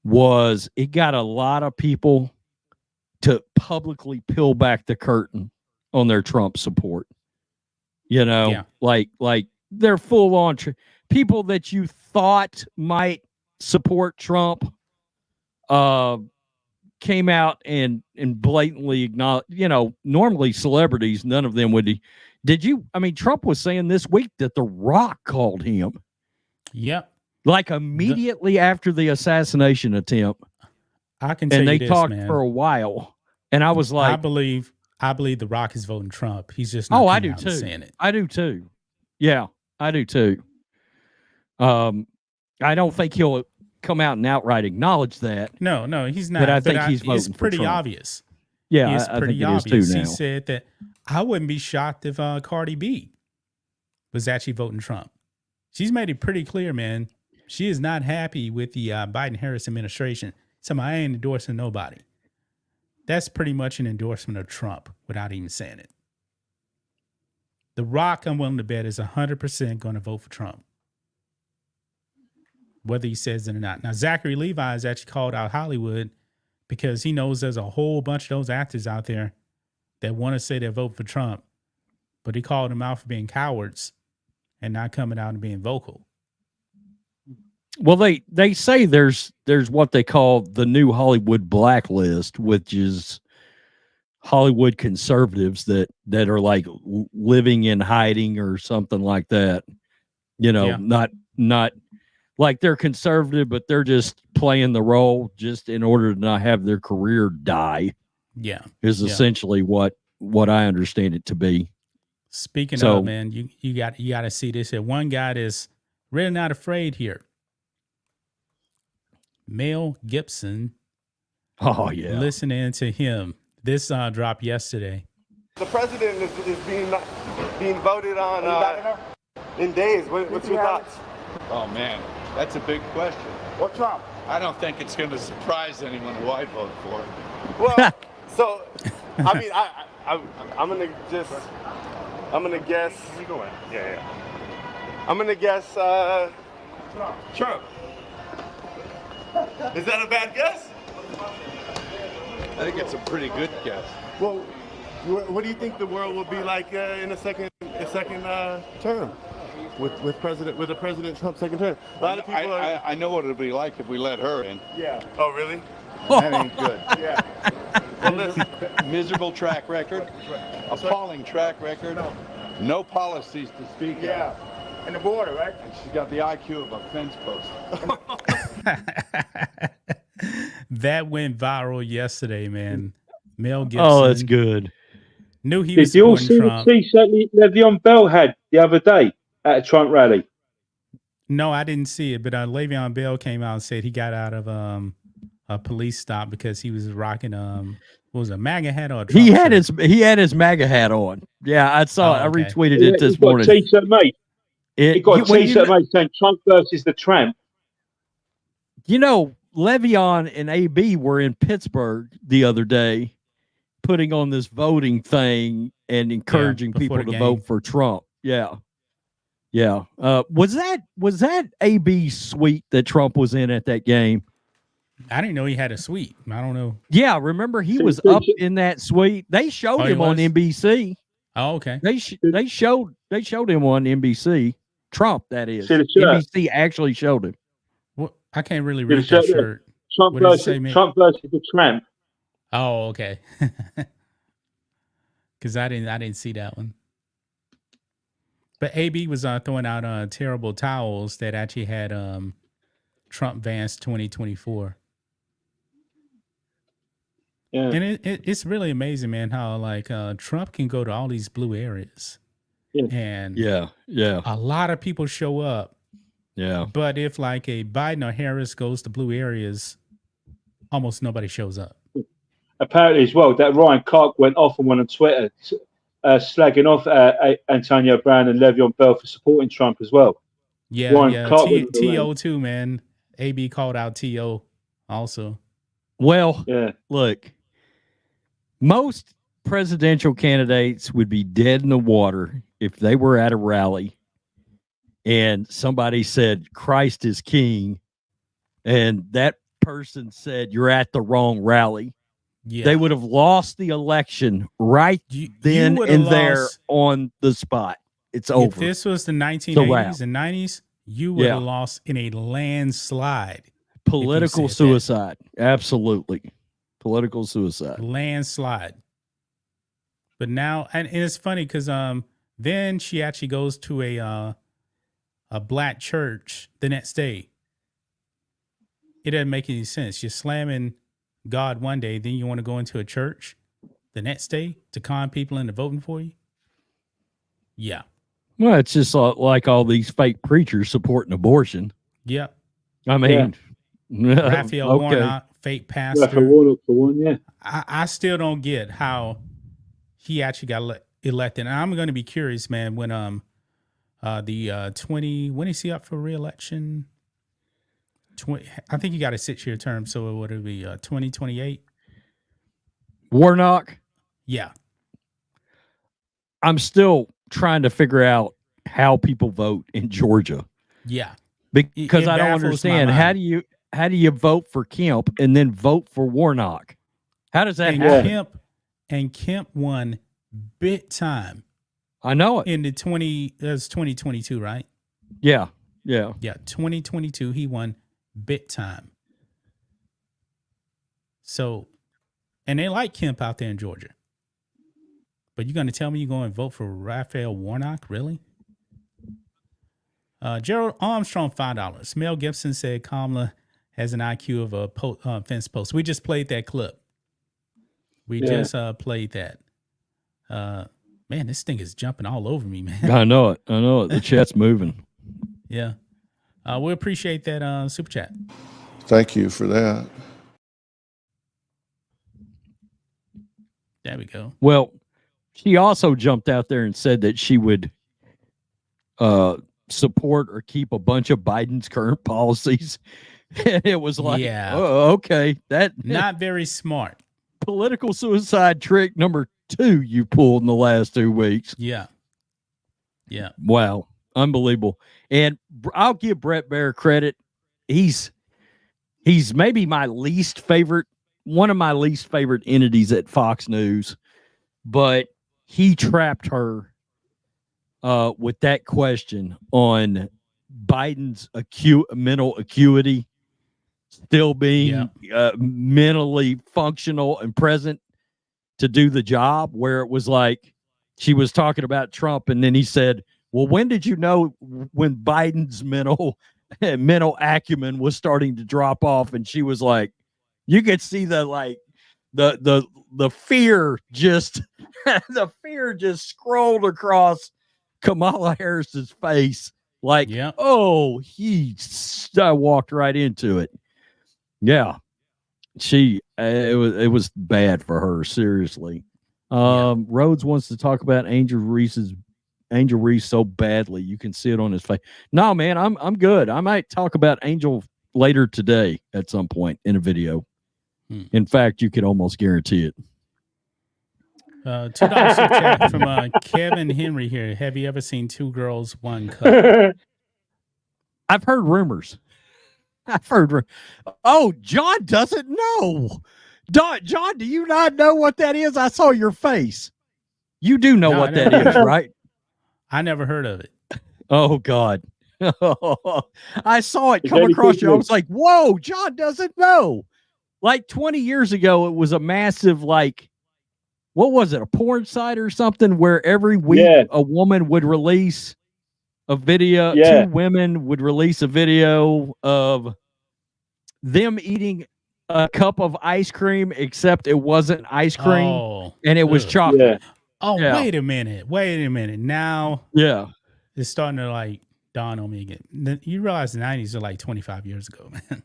was it got a lot of people to publicly peel back the curtain on their Trump support. You know, Yeah. like they're full on people that you thought might support Trump came out and blatantly acknowledge, you know, normally celebrities, none of them would. Did you? I mean, Trump was saying this week that The Rock called him. Yep. Like immediately after the assassination attempt. I can tell and you they this, talked man. for a while. And I was like, I believe The Rock is voting Trump. He's just not I do out too. and saying it. I do too. Yeah, I do too. I don't think he'll come out and outright acknowledge that. No, he's not. But I think he's voting it's pretty for Trump. obvious. Yeah, it's I pretty think obvious. it is too now. He said that I wouldn't be shocked if Cardi B was actually voting Trump. She's made it pretty clear, man. She is not happy with the Biden-Harris administration. So I ain't endorsing nobody. That's pretty much an endorsement of Trump without even saying it. The Rock, I'm willing to bet, is 100% going to vote for Trump, whether he says it or not. Now, Zachary Levi has actually called out Hollywood because he knows there's a whole bunch of those actors out there that want to say they vote for Trump, but he called them out for being cowards and not coming out and being vocal. Well, they say there's what they call the new Hollywood blacklist, which is Hollywood conservatives that are like living in hiding or something like that. You know, not like they're conservative, but they're just playing the role just in order to not have their career die. Yeah, is essentially what I understand it to be. Speaking of, man, you got to see this here. One guy is really not afraid here. Mel Gibson. Oh yeah, listening to him. This dropped yesterday. The president is being voted on in days. What's your thoughts? Oh man, that's a big question. What's Trump? I don't think it's going to surprise anyone who I vote for. Well, so I mean, I'm gonna guess. You go in. Yeah. I'm gonna guess Trump. Is that a bad guess? I think it's a pretty good guess. Well, what do you think the world will be like in a second term with President Trump's second term? A lot of people I know what it'll be like if we let her in. Yeah. Oh, really? That ain't good. Yeah. Well, listen. Miserable track record, appalling track record, no policies to speak of. And the border, right? And she's got the IQ of a fence post. That went viral yesterday, man. Mel Gibson. Oh, that's good. Knew he was Did you all see Trump. the T-shirt Le'Veon Bell had the other day at a Trump rally? No, I didn't see it, but Le'Veon Bell came out and said he got out of a police stop because he was rocking what was it, a MAGA hat or a Trump shirt? He had his MAGA hat on. Yeah, I saw it. Okay. I retweeted it this morning. Got a T-shirt made. He got a T-shirt made saying Trump versus the Tramp. You know, Le'Veon and AB were in Pittsburgh the other day putting on this voting thing and encouraging people to vote for Trump. Yeah. Yeah. Was that AB suite that Trump was in at that game? I didn't know he had a suite. I don't know. Yeah, remember he was up in that suite. They showed him on NBC. Oh, okay. They showed him on NBC. Trump, that is. NBC actually showed him. Well, I can't really read that shirt. Trump versus the Tramp. Oh, okay. Because I didn't see that one. But AB was throwing out terrible towels that actually had Trump Vance 2024. Yeah. And it's really amazing, man, how like Trump can go to all these blue areas. Yeah. And a lot of people show up. Yeah. But if like a Biden or Harris goes to blue areas, almost nobody shows up. Apparently as well, that Ryan Clark went off and went on Twitter slagging off Antonio Brown and Le'Veon Bell for supporting Trump as well. Yeah, Ryan Clark T.O. too, man. AB called out T.O. also. Well, look, most presidential candidates would be dead in the water if they were at a rally and somebody said Christ is king and that person said you're at the wrong rally. Yeah. They would have lost the election right then and there on the spot. it's over. If this was the wrap. 1980s and 90s, you would have lost in a landslide. Political suicide. Absolutely. Political suicide. Landslide. But now, and it's funny because then she actually goes to a black church the next day. It doesn't make any sense. You're slamming God one day, then you want to go into a church the next day to con people into voting for you? Yeah. Well, it's just like all these fake preachers supporting abortion. Yeah. I mean, Raphael Warnock, fake pastor. Raphael Warnock for one, yeah. I still don't get how he actually got elected. And I'm going to be curious, man, when when is he up for re-election? I think he got a 6-year term, so what would it be 2028? Warnock? Yeah. I'm still trying to figure out how people vote in Georgia. Yeah. Because I don't understand. How do you vote for Kemp and then vote for Warnock? How does that happen? Kemp won big time. I know it. In the 2022, right? Yeah. 2022, he won big time. So, and they like Kemp out there in Georgia. But you're going to tell me you're going to vote for Raphael Warnock? Really? Gerald Armstrong, $5. Mel Gibson said Kamala has an IQ of a fence post. We just played that clip. We just played that. Man, this thing is jumping all over me, man. I know it. The chat's moving. Yeah. We appreciate that super chat. Thank you for that. There we go. Well, she also jumped out there and said that she would support or keep a bunch of Biden's current policies. And it was like, oh, okay. That not very smart. Political suicide trick number 2 you pulled in the last 2 weeks. Yeah. Wow. Unbelievable. And I'll give Brett Baer credit. He's maybe my least favorite, one of my least favorite entities at Fox News, but he trapped her with that question on Biden's mental acuity still being mentally functional and present to do the job, where it was like she was talking about Trump and then he said, well, when did you know when Biden's mental acumen was starting to drop off? And she was like, you could see the fear just the fear just scrolled across Kamala Harris's face. Like, oh, I walked right into it. Yeah. It was bad for her, seriously. Rhodes wants to talk about Angel Reese so badly. You can see it on his face. No, man, I'm good. I might talk about Angel later today at some point in a video. In fact, you could almost guarantee it. $2 super chat from Kevin Henry here. Have you ever seen 2 girls, 1 cup? I've heard rumors. Oh, John doesn't know. John, do you not know what that is? I saw your face. You do know what that is, right? I never heard of it. Oh, God. I saw it come across you. I was like, whoa, John doesn't know. Like 20 years ago, it was a massive, like, what was it, a porn site or something, where every week a woman would release a video. 2 women would release a video of them eating a cup of ice cream, except it wasn't ice cream and it was chocolate. Wait a minute. Now it's starting to like dawn on me again. You realize the 90s are like 25 years ago, man.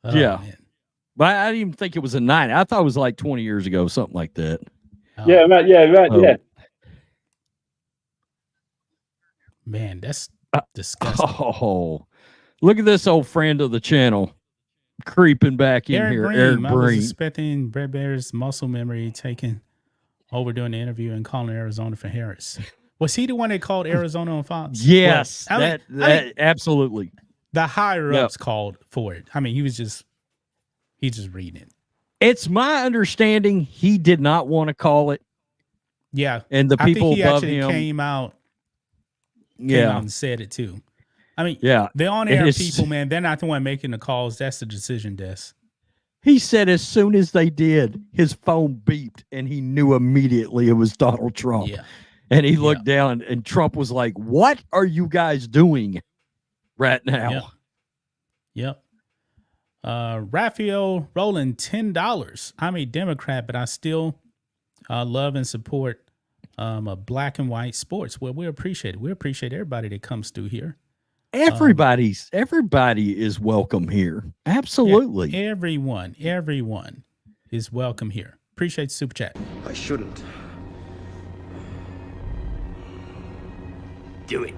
Man. But I didn't even think it was a 9. I thought it was like 20 years ago, something like that. Right. Man, that's disgusting. Oh, look at this old friend of the channel creeping back in here. Eric Breen. I was expecting Brett Baer's muscle memory taking over during the interview and calling Arizona for Harris. Was he the one that called Arizona on Fox? Yes, that absolutely. The higher ups called for it. I mean, he's just reading it. It's my understanding he did not want to call it. Yeah. And the I think people he above actually him. came out Yeah. and said it too. I mean, Yeah. the on-air people, man, they're not the one making the calls. That's the decision desk. He said as soon as they did, his phone beeped and he knew immediately it was Donald Trump. Yeah. And he looked down and Trump was like, "What are you guys doing right now?" Yep. Raphael Roland, $10. I'm a Democrat, but I still love and support black and white sports. Well, we appreciate it. We appreciate everybody that comes through here. Everybody is welcome here. Absolutely. Yeah, everyone is welcome here. Appreciate the super chat. I shouldn't. Do it.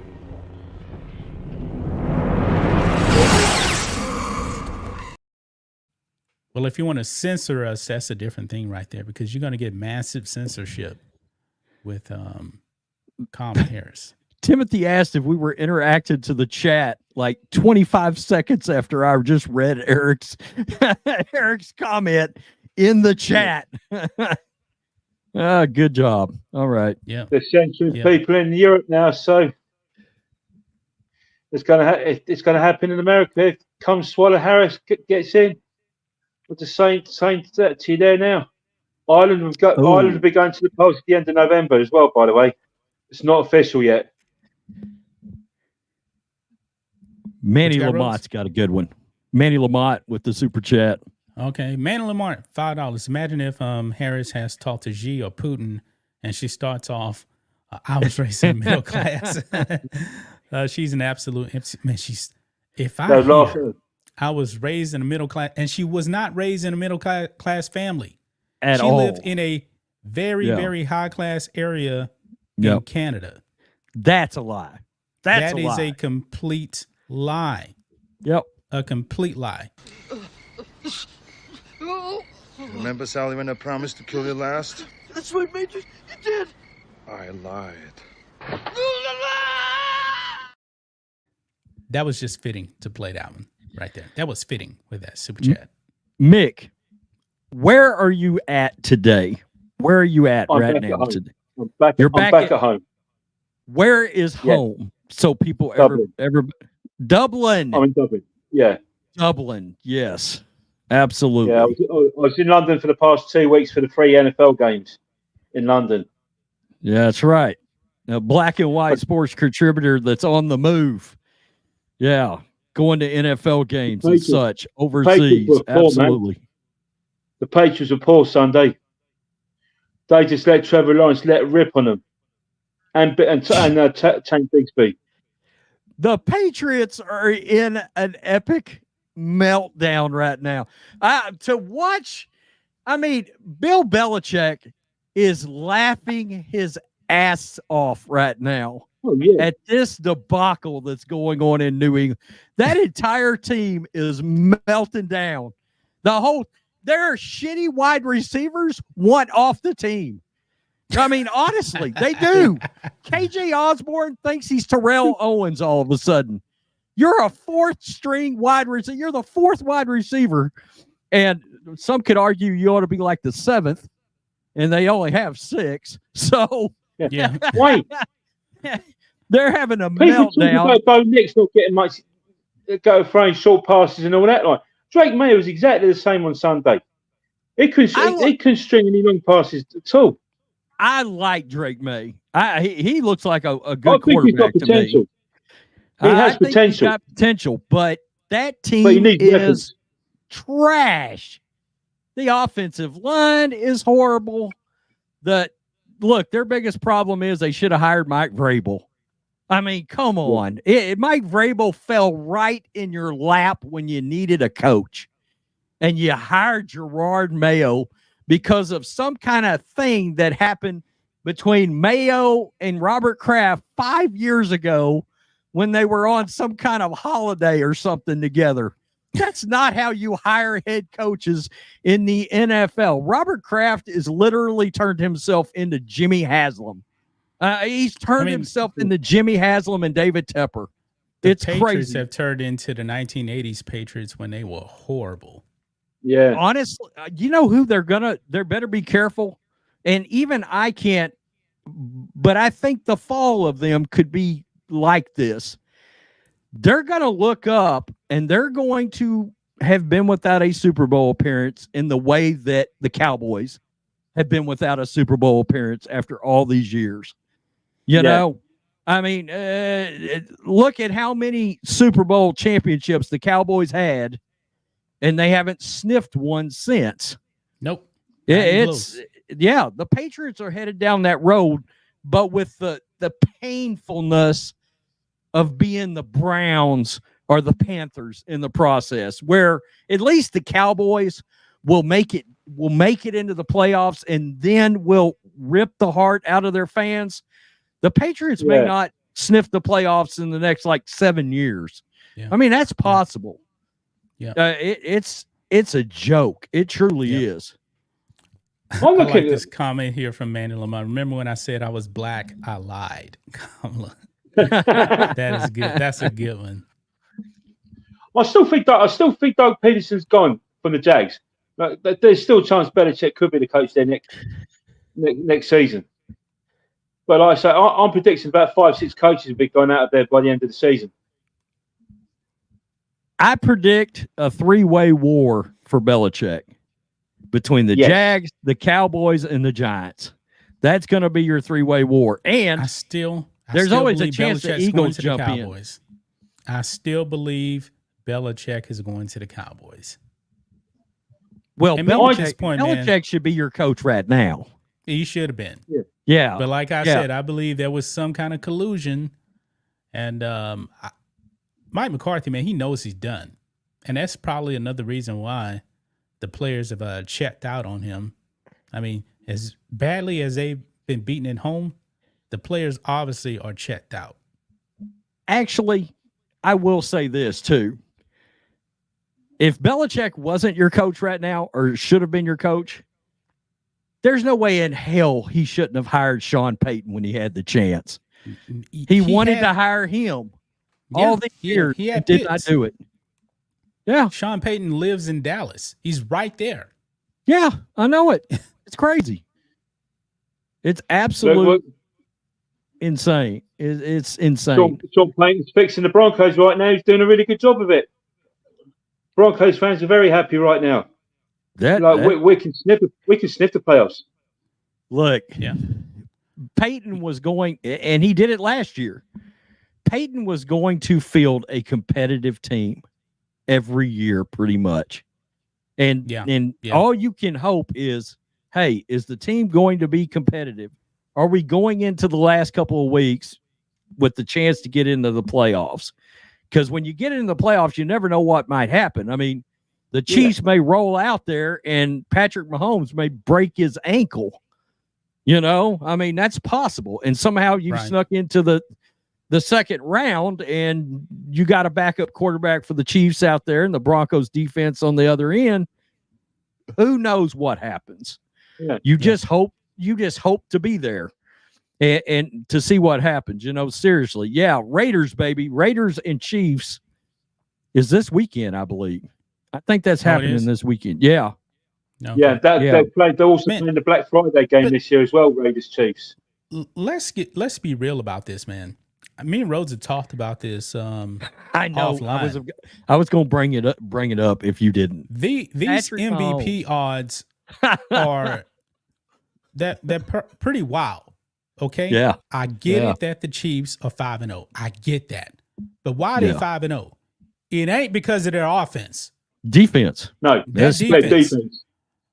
Well, if you want to censor us, that's a different thing right there, because you're going to get massive censorship with Kamala Harris. Timothy asked if we were interacted to the chat like 25 seconds after I just read Eric's comment in the chat. Good job. All right. Yeah. They're censoring people in Europe now, so it's going to happen in America. If Kamala Harris gets in, with the same to you there now. Ireland will be going to the polls at the end of November as well. By the way, it's not official yet. Manny Lamont's got a good one. Manny Lamont with the super chat. Okay, Manny Lamont, $5. Imagine if Harris has talked to Xi or Putin, and she starts off, "I was raised in the middle class." She's an absolute man. I was raised in a middle class, and she was not raised in a middle class family at all. She lived in a very, very high class area in Canada. That's a lie. That is a complete lie. Yep. A complete lie. Remember, Sally, when I promised to kill you last? That's right, Major. You did. I lied. That was just fitting to play that one right there. That was fitting with that super chat. Mick, where are you at today? Where are you at right now today? I'm back at home. Where is home? So people ever Dublin. I'm in Dublin. Yeah. Dublin. Yes. Absolutely. Yeah, I was in London for the past 2 weeks for the 3 NFL games in London. Yeah, that's right. A black and white sports contributor that's on the move. Yeah. Going to NFL games and such overseas. Absolutely. The Patriots were poor Sunday. They just let Trevor Lawrence let it rip on them. And Tank Bigsby. The Patriots are in an epic meltdown right now. To watch, I mean, Bill Belichick is laughing his ass off right now at this debacle that's going on in New England. That entire team is melting down. Their shitty wide receivers want off the team. I mean, honestly, they do. KJ Osborne thinks he's Terrell Owens all of a sudden. You're a fourth string wide receiver. You're the fourth wide receiver. And some could argue you ought to be like the seventh, and they only have 6. So, wait. They're having a meltdown. Bo Nix not getting much go throwing short passes and all that. Like Drake May was exactly the same on Sunday. He couldn't string any long passes at all. I like Drake May. He looks like a good quarterback to me. He has potential. He's got potential, but that team is trash. The offensive line is horrible. Look, their biggest problem is they should have hired Mike Vrabel. I mean, come on. Mike Vrabel fell right in your lap when you needed a coach. And you hired Gerard Mayo because of some kind of thing that happened between Mayo and Robert Kraft 5 years ago when they were on some kind of holiday or something together. That's not how you hire head coaches in the NFL. Robert Kraft has literally turned himself into Jimmy Haslam. He's turned himself into Jimmy Haslam and David Tepper. It's Patriots crazy. Have turned into the 1980s Patriots when they were horrible. Yeah. Honestly, you know who they better be careful. And even I can't but I think the fall of them could be like this. They're going to look up and they're going to have been without a Super Bowl appearance in the way that the Cowboys have been without a Super Bowl appearance after all these years. You know, I mean, look at how many Super Bowl championships the Cowboys had, and they haven't sniffed one since. Nope. The Patriots are headed down that road, but with the painfulness of being the Browns or the Panthers in the process, where at least the Cowboys will make it into the playoffs and then will rip the heart out of their fans. The Patriots may not sniff the playoffs in the next 7 years. Yeah. I mean, that's possible. Yeah. It's a joke. It truly is. I like this comment here from Manny Lamont. Remember when I said I was black? I lied. That is good. That's a good one. I still think Doug Peterson's gone from the Jags. There's still a chance Belichick could be the coach there next season. But like I say, I'm predicting about 5-6 coaches will be going out of there by the end of the season. I predict a 3-way war for Belichick between the Jags, the Cowboys, and the Giants. That's going to be your 3-way war. And there's always a chance the Eagles jump in. I still believe Belichick is going to the Cowboys. Well, Belichick should be your coach right now. He should have been. Yeah. But like I said, I believe there was some kind of collusion. And Mike McCarthy, man, he knows he's done. And that's probably another reason why the players have checked out on him. I mean, as badly as they've been beaten at home, the players obviously are checked out. Actually, I will say this too. If Belichick wasn't your coach right now, or should have been your coach, there's no way in hell he shouldn't have hired Sean Payton when he had the chance. He wanted to hire him all the years. He did not do it. Yeah. Sean Payton lives in Dallas. He's right there. Yeah, I know it. It's crazy. It's absolutely insane. It's insane. Sean Payton's fixing the Broncos right now. He's doing a really good job of it. Broncos fans are very happy right now. We can sniff the playoffs. Look, Peyton was going, and he did it last year. Peyton was going to field a competitive team every year, pretty much. And all you can hope is, hey, is the team going to be competitive? Are we going into the last couple of weeks with the chance to get into the playoffs? Because when you get into the playoffs, you never know what might happen. I mean, the Chiefs may roll out there and Patrick Mahomes may break his ankle. You know, I mean, that's possible. And somehow you snuck into the second round and you got a backup quarterback for the Chiefs out there and the Broncos defense on the other end. Who knows what happens? Yeah. You just hope to be there and to see what happens. You know, seriously. Yeah, Raiders, baby. Raiders and Chiefs is this weekend, I believe. I think that's happening this weekend. Yeah. Okay. Yeah, they're also playing the Black Friday game this year as well, Raiders Chiefs. Let's be real about this, man. Me and Rhodes have talked about this. I know. Offline. I was going to bring it up if you didn't. These MVP odds are they're pretty wild. Okay. Yeah. I get it that the Chiefs are 5-0. I get that, but why are they 5-0? It ain't because of their offense. Defense. No, that's defense.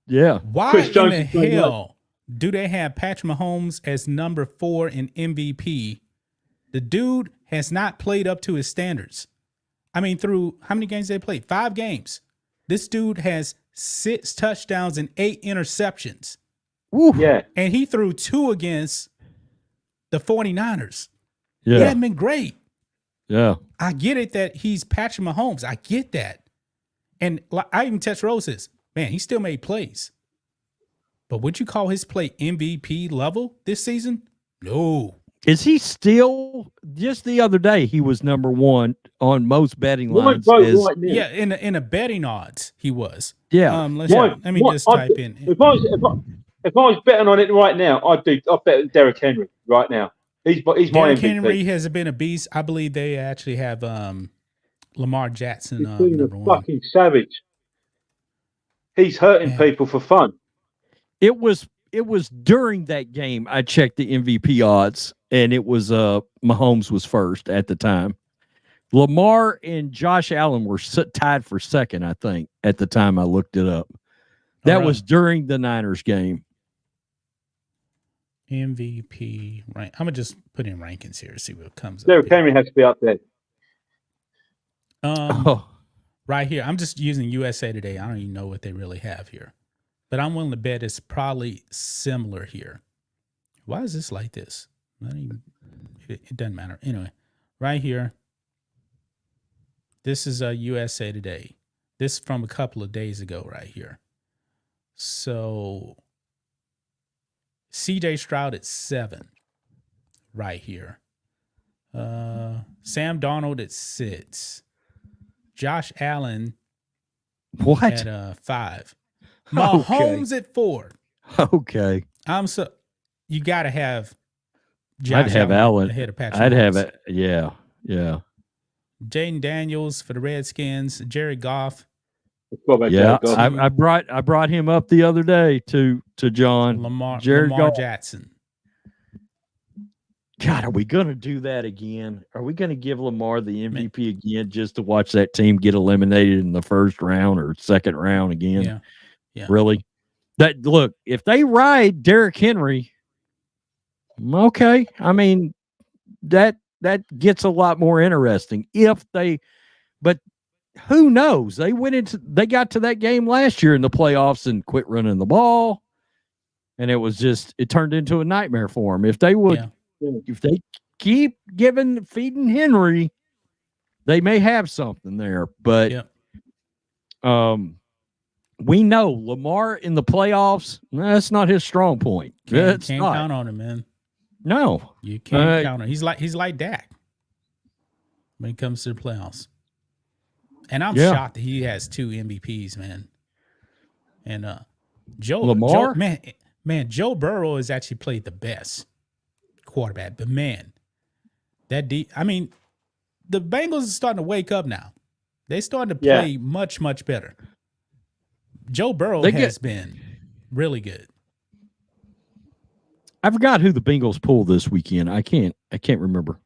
Yeah. Why in the hell do they have Patrick Mahomes as number 4 in MVP? The dude has not played up to his standards. I mean, through how many games they played? 5 games. This dude has 6 touchdowns and 8 interceptions. Ooh. Yeah. And he threw 2 against the 49ers. Yeah. He hadn't been great. Yeah. I get it that he's Patrick Mahomes. I get that. And I even touched Roses. Man, he still made plays. But would you call his play MVP level this season? No. Is he still? Just the other day, he was number 1 on most betting lines. Yeah, in a betting odds, he was. Yeah. Let me just type in. If I was betting on it right now, I'd bet Derrick Henry right now. He's my Derrick MVP. Henry has been a beast. I believe they actually have Lamar Jackson He's been number a one. fucking savage. He's hurting people for fun. It was during that game I checked the MVP odds, and it was Mahomes was first at the time. Lamar and Josh Allen were tied for second, I think, at the time I looked it up. That was during the Niners game. MVP rank. I'm gonna just put in rankings here, see what comes up. Derrick Henry has to be up there. Right here. I'm just using USA Today. I don't even know what they really have here, but I'm willing to bet it's probably similar here. Why is this like this? It doesn't matter. Anyway, right here. This is USA Today. This is from a couple of days ago right here. So CJ Stroud at 7 right here. Sam Darnold at 6. Josh Allen at 5. Mahomes at 4. Okay. You got to have Josh I'd have Allen ahead of Patrick. I'd Mahomes. have it. Yeah. Jaden Daniels for the Redskins. Jared Goff. Yeah, I brought him up the other day to John. Lamar Goff. Jackson. God, are we going to do that again? Are we going to give Lamar the MVP again just to watch that team get eliminated in the first round or second round again? Yeah. Really? Look, if they ride Derrick Henry, okay. I mean, that gets a lot more interesting but who knows? They got to that game last year in the playoffs and quit running the ball, and it turned into a nightmare for them. If they keep feeding Henry, they may have something there. But we know Lamar in the playoffs, that's not his strong point. Can't count on him, man. No, you can't count on him. He's like Dak when it comes to the playoffs. And I'm shocked that he has 2 MVPs, man. And Lamar, Joe Burrow has actually played the best quarterback. But man, the Bengals are starting to wake up now. They starting to play much, much better. Joe Burrow has been really good. I forgot who the Bengals pulled this weekend. I can't remember.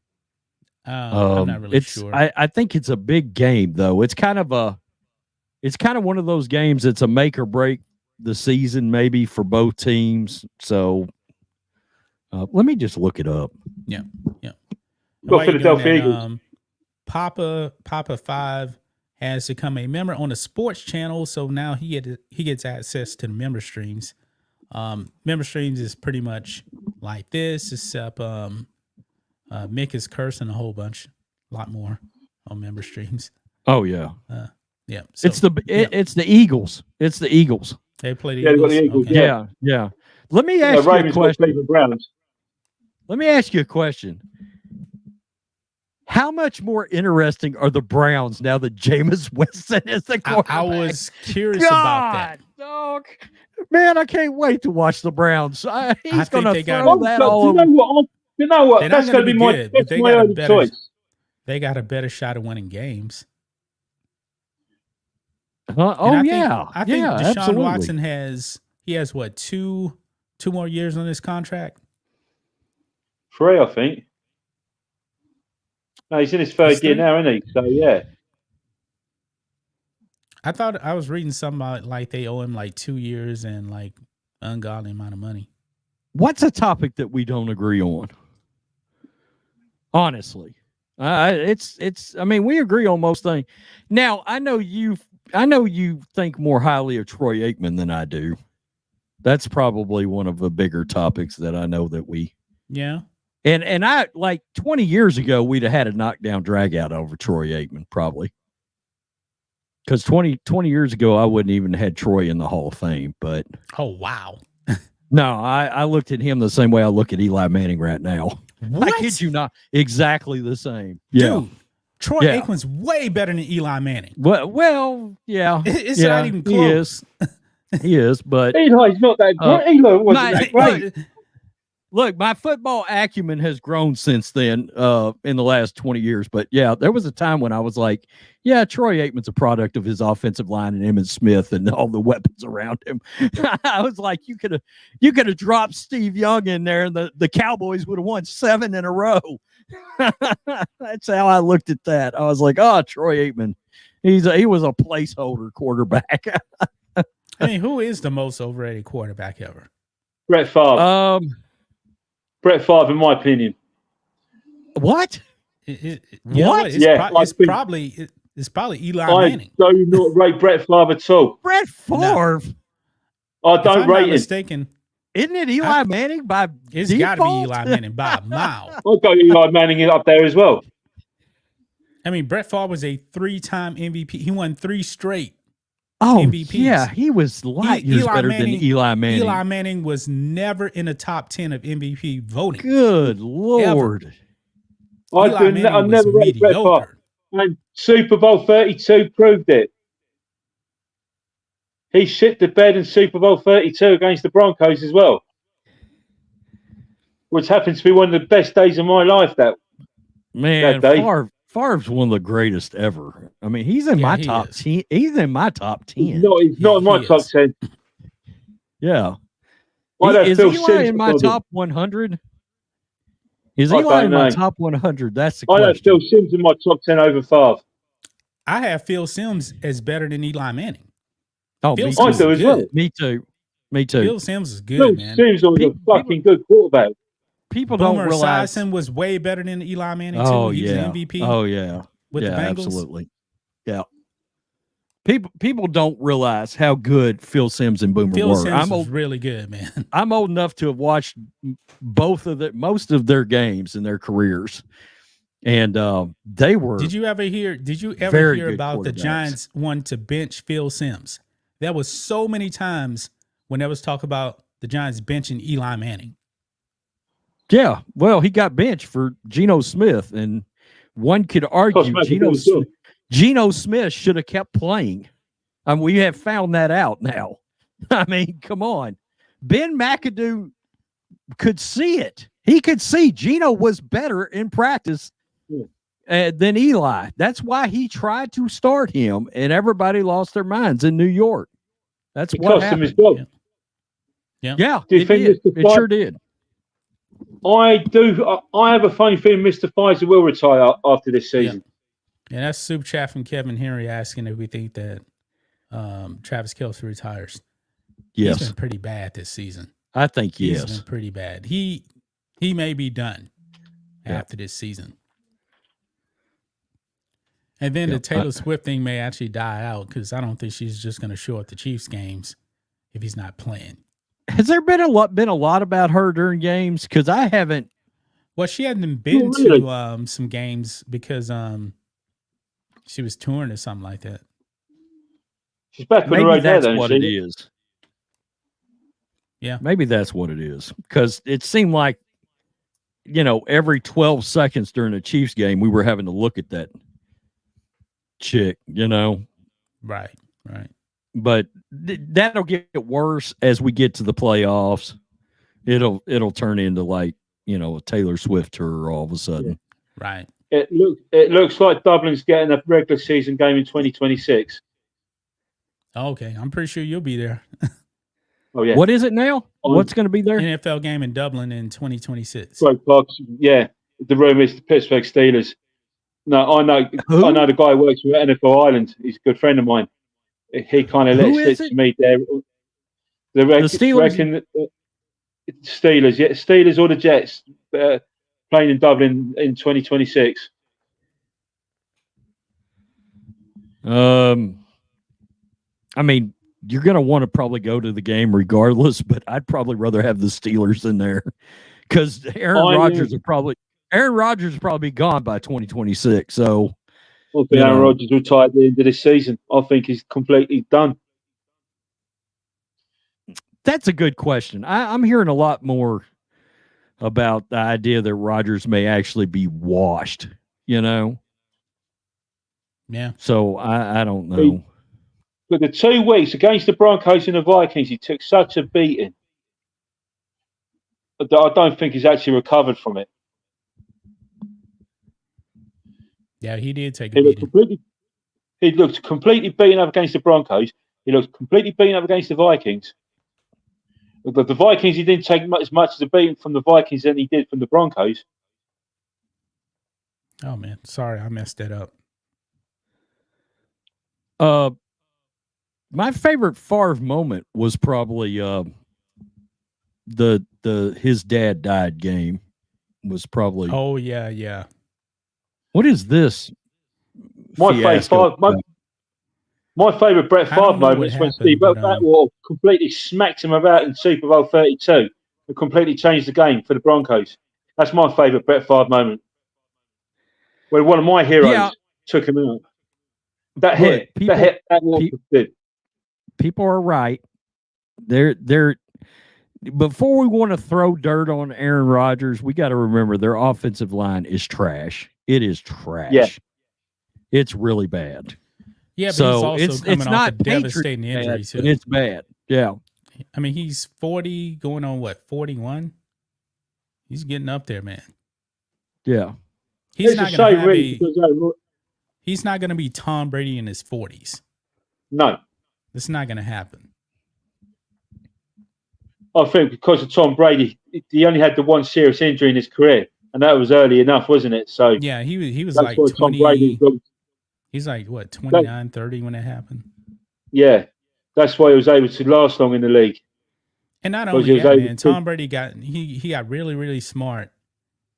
I'm not really sure. I think it's a big game though. It's kind of one of those games that's a make or break the season maybe for both teams. So let me just look it up. Yeah. Well, Philadelphia Eagles. Papa 5 has become a member on the sports channel, so now he gets access to the member streams. Member streams is pretty much like this, except Mick is cursing a whole bunch, a lot more on member streams. Oh yeah, yeah. So, it's the Eagles. It's the Eagles. They play the Eagles. The Eagles. Okay. Yeah. Let me ask you a question. Let me ask you a question. How much more interesting are the Browns now that Jameis Winston is the quarterback? I was curious about that. Dog. Man, I can't wait to watch the Browns. He's going to throw that all over. You know what? That's going to be my early choice. They got a better shot at winning games. I think Deshaun absolutely. Watson has what, two more years on his contract? 3, I think. No, he's in his third year now, isn't he? So yeah. I thought I was reading something about like they owe him like 2 years and like ungodly amount of money. What's a topic that we don't agree on? Honestly, it's. I mean, we agree on most things. Now, I know you think more highly of Troy Aikman than I do. That's probably one of the bigger topics that I know that we. Yeah. And I like 20 years ago, we'd have had a knockdown drag out over Troy Aikman, probably. Because 20 years ago, I wouldn't even had Troy in the Hall of Fame. But oh, wow. No, I looked at him the same way I look at Eli Manning right now. What? I kid you not. Exactly the same. Dude, Troy Aikman's way better than Eli Manning. Well, yeah. It's not even close. He is, but Eli's not that great. Eli wasn't that great. Look, my football acumen has grown since then in the last 20 years. But yeah, there was a time when I was like, yeah, Troy Aikman's a product of his offensive line and Emmitt Smith and all the weapons around him. I was like, you could have dropped Steve Young in there and the Cowboys would have won 7 in a row. That's how I looked at that. I was like, oh, Troy Aikman. He was a placeholder quarterback. I mean, who is the most overrated quarterback ever? Brett Favre. Brett Favre, in my opinion. What? What? It's probably Eli Manning. I do not rate Brett Favre at all. Brett Favre? No. I don't rate him. Mistaken, isn't it Eli Manning by It's got to be Eli Manning by a mile. I'll go Eli Manning up there as well. I mean, Brett Favre was a 3-time MVP. He won 3 straight MVPs. Yeah, he was light years better than Eli Manning. Eli Manning was never in the top 10 of MVP voting. Good Lord. I never rated Brett Favre. And Super Bowl 32 proved it. He shit the bed in Super Bowl 32 against the Broncos as well. Which happens to be one of the best days of my life that day. Favre's one of the greatest ever. I mean, he's in my top 10. He's in my top 10. He's not in my top 10. Yeah. Is Eli in my top 100? Is Eli in my top 100? That's the question. I have Phil Simms in my top 10 over Favre. I have Phil Simms as better than Eli Manning. Oh, I do as well. Me too. Phil Simms is good, man. Phil Simms was a fucking good quarterback. People don't realize Esiason was way better than Eli Manning too. Oh, he was an MVP. Oh yeah. With the Bengals. Absolutely. Yeah. People don't realize how good Phil Simms and Boomer Phil were. Simms was really good, man. I'm old enough to have watched most of their games in their careers. And they were Did you ever hear about the Giants wanting to bench Phil Simms? There was so many times when there was talk about the Giants benching Eli Manning. Yeah, well, he got benched for Geno Smith, and one could argue Geno Smith should have kept playing. I mean, we have found that out now. I mean, come on. Ben McAdoo could see it. He could see Geno was better in practice than Eli. That's why he tried to start him, and everybody lost their minds in New York. That's what happened. Him his job. Yeah, it did. It sure did. I have a funny feeling Mr. Pfizer will retire after this season. Yeah, and that's Soup Chat from Kevin Henry asking if we think that Travis Kelce retires. Yes. He's been pretty bad this season. I think he's been pretty bad. He may be done after this season. And then the Taylor Swift thing may actually die out because I don't think she's just going to show up to Chiefs games if he's not playing. Has there been a lot about her during games? Because I haven't. Well, she hasn't been to some games because she was touring or something like that. She's back on the road there, though. What it is. Yeah, maybe that's what it is. Because it seemed like, every 12 seconds during a Chiefs game, we were having to look at that chick. Right. But that'll get worse as we get to the playoffs. It'll turn into like a Taylor Swift tour all of a sudden. Right. It looks like Dublin's getting a regular season game in 2026. Okay, I'm pretty sure you'll be there. Oh yeah. What is it now? What's going to be there? NFL game in Dublin in 2026. Yeah. The rumor is the Pittsburgh Steelers. No, I know the guy who works with NFL Ireland. He's a good friend of mine. He kind of lets it to me there. The Steelers? Steelers, yeah. Steelers or the Jets playing in Dublin in 2026. I mean, you're going to want to probably go to the game regardless, but I'd probably rather have the Steelers in there because Aaron Rodgers will probably be gone by 2026. So I think Aaron Rodgers retired at the end of this season. I think he's completely done. That's a good question. I'm hearing a lot more about the idea that Rodgers may actually be washed, Yeah. So I don't know. But the 2 weeks against the Broncos and the Vikings, he took such a beating that I don't think he's actually recovered from it. Yeah, he did take a beating. He looked completely beaten up against the Broncos. He looked completely beaten up against the Vikings. But the Vikings, he didn't take as much as a beating from the Vikings than he did from the Broncos. Oh man, sorry, I messed that up. My favorite Favre moment was probably the his dad died game was probably. Oh yeah. What is this? My favorite Brett Favre moment is when Steve Atwater completely smacked him about in Super Bowl 32 and completely changed the game for the Broncos. That's my favorite Brett Favre moment. Where one of my heroes took him out. That hit Atwater did. People are right. They're before we want to throw dirt on Aaron Rodgers, we got to remember their offensive line is trash. It is trash. Yeah. It's really bad. Yeah, but so he's also coming off a devastating injury too. But it's bad. Yeah. I mean, he's 40, going on 41? He's getting up there, man. Yeah. He's not going to have he's not going to be Tom Brady in his 40s. No. It's not going to happen. I think because of Tom Brady, he only had the one serious injury in his career, and that was early enough, wasn't it? So yeah, he was like 20. He's like what, 29, 30 when it happened. Yeah, that's why he was able to last long in the league. And not only that, man, Tom Brady got really, really smart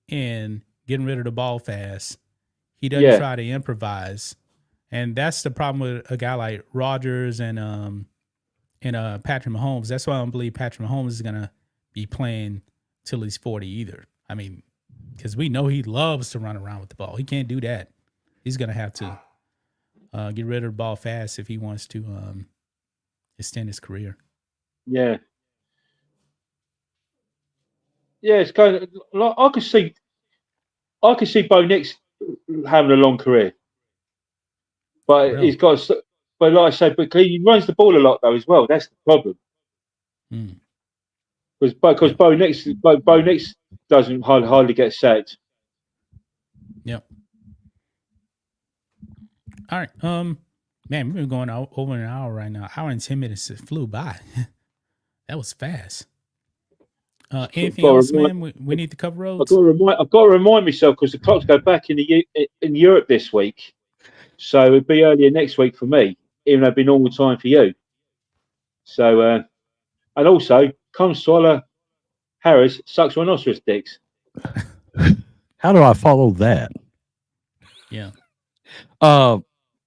in getting rid of the ball fast. He doesn't try to improvise, and that's the problem with a guy like Rodgers and Patrick Mahomes. That's why I don't believe Patrick Mahomes is gonna be playing till he's 40 either. I mean, because we know he loves to run around with the ball. He can't do that. He's gonna have to get rid of the ball fast if he wants to extend his career. Yeah. Yeah, it's kind of like I could see Bo Nix having a long career, but he's got. But like I say, but he runs the ball a lot though as well. That's the problem. Because Bo Nix doesn't hardly get sacked. Yep. All right. Man, we've been going over an hour right now. Hour and 10 minutes flew by. That was fast. Anything else, man? We need to cover roads. I've got to remind myself because the clocks go back in Europe this week, so it'd be earlier next week for me, even though it'd be normal time for you. So, and also, Consuela Harris sucks rhinoceros dicks. How do I follow that? Yeah.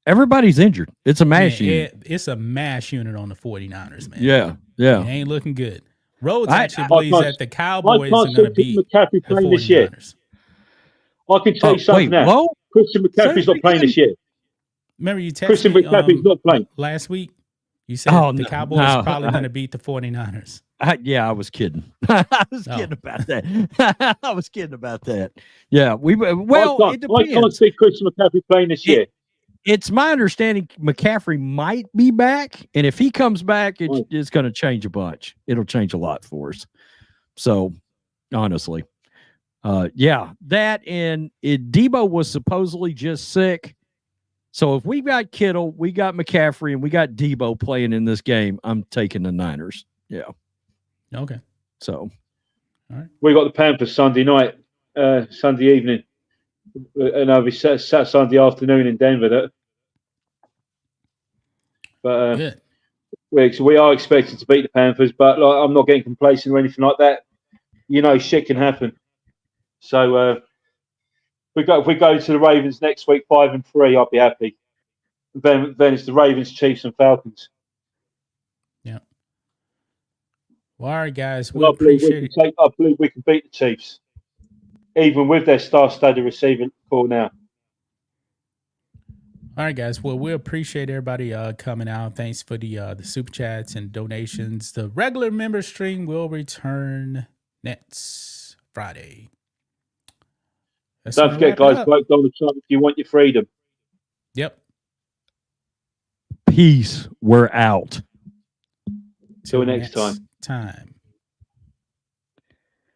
Everybody's injured. It's a mash unit. It's a mash unit on the 49ers, man. Yeah. It ain't looking good. Rhodes actually believes that the Cowboys are going to beat McCaffrey playing this year. I can tell you something now. Christian McCaffrey's not playing this year. Remember you texted Christian McCaffrey's not playing last week? You said the Cowboys are probably going to beat the 49ers. I was kidding. I was kidding about that. I was kidding about that. Yeah, it depends. I can't see Christian McCaffrey playing this year. It's my understanding McCaffrey might be back, and if he comes back, it's going to change a bunch. It'll change a lot for us. So, honestly, that and Debo was supposedly just sick. So if we got Kittle, we got McCaffrey, and we got Debo playing in this game, I'm taking the Niners. Yeah. Okay. So, all right. We got the Panthers Sunday night, Sunday evening, and I'll be sat Sunday afternoon in Denver. But we are expected to beat the Panthers, but I'm not getting complacent or anything like that. You know, shit can happen. So if we go to the Ravens next week 5-3, I'll be happy. Then it's the Ravens, Chiefs, and Falcons. Yeah. Well, all right, guys. I believe we can beat the Chiefs, even with their star-studded receiving core now. All right, guys. Well, we appreciate everybody coming out. Thanks for the super chats and donations. The regular member stream will return next Friday. Don't forget, guys, vote Donald Trump if you want your freedom. Yep. Peace. We're out. Till next time.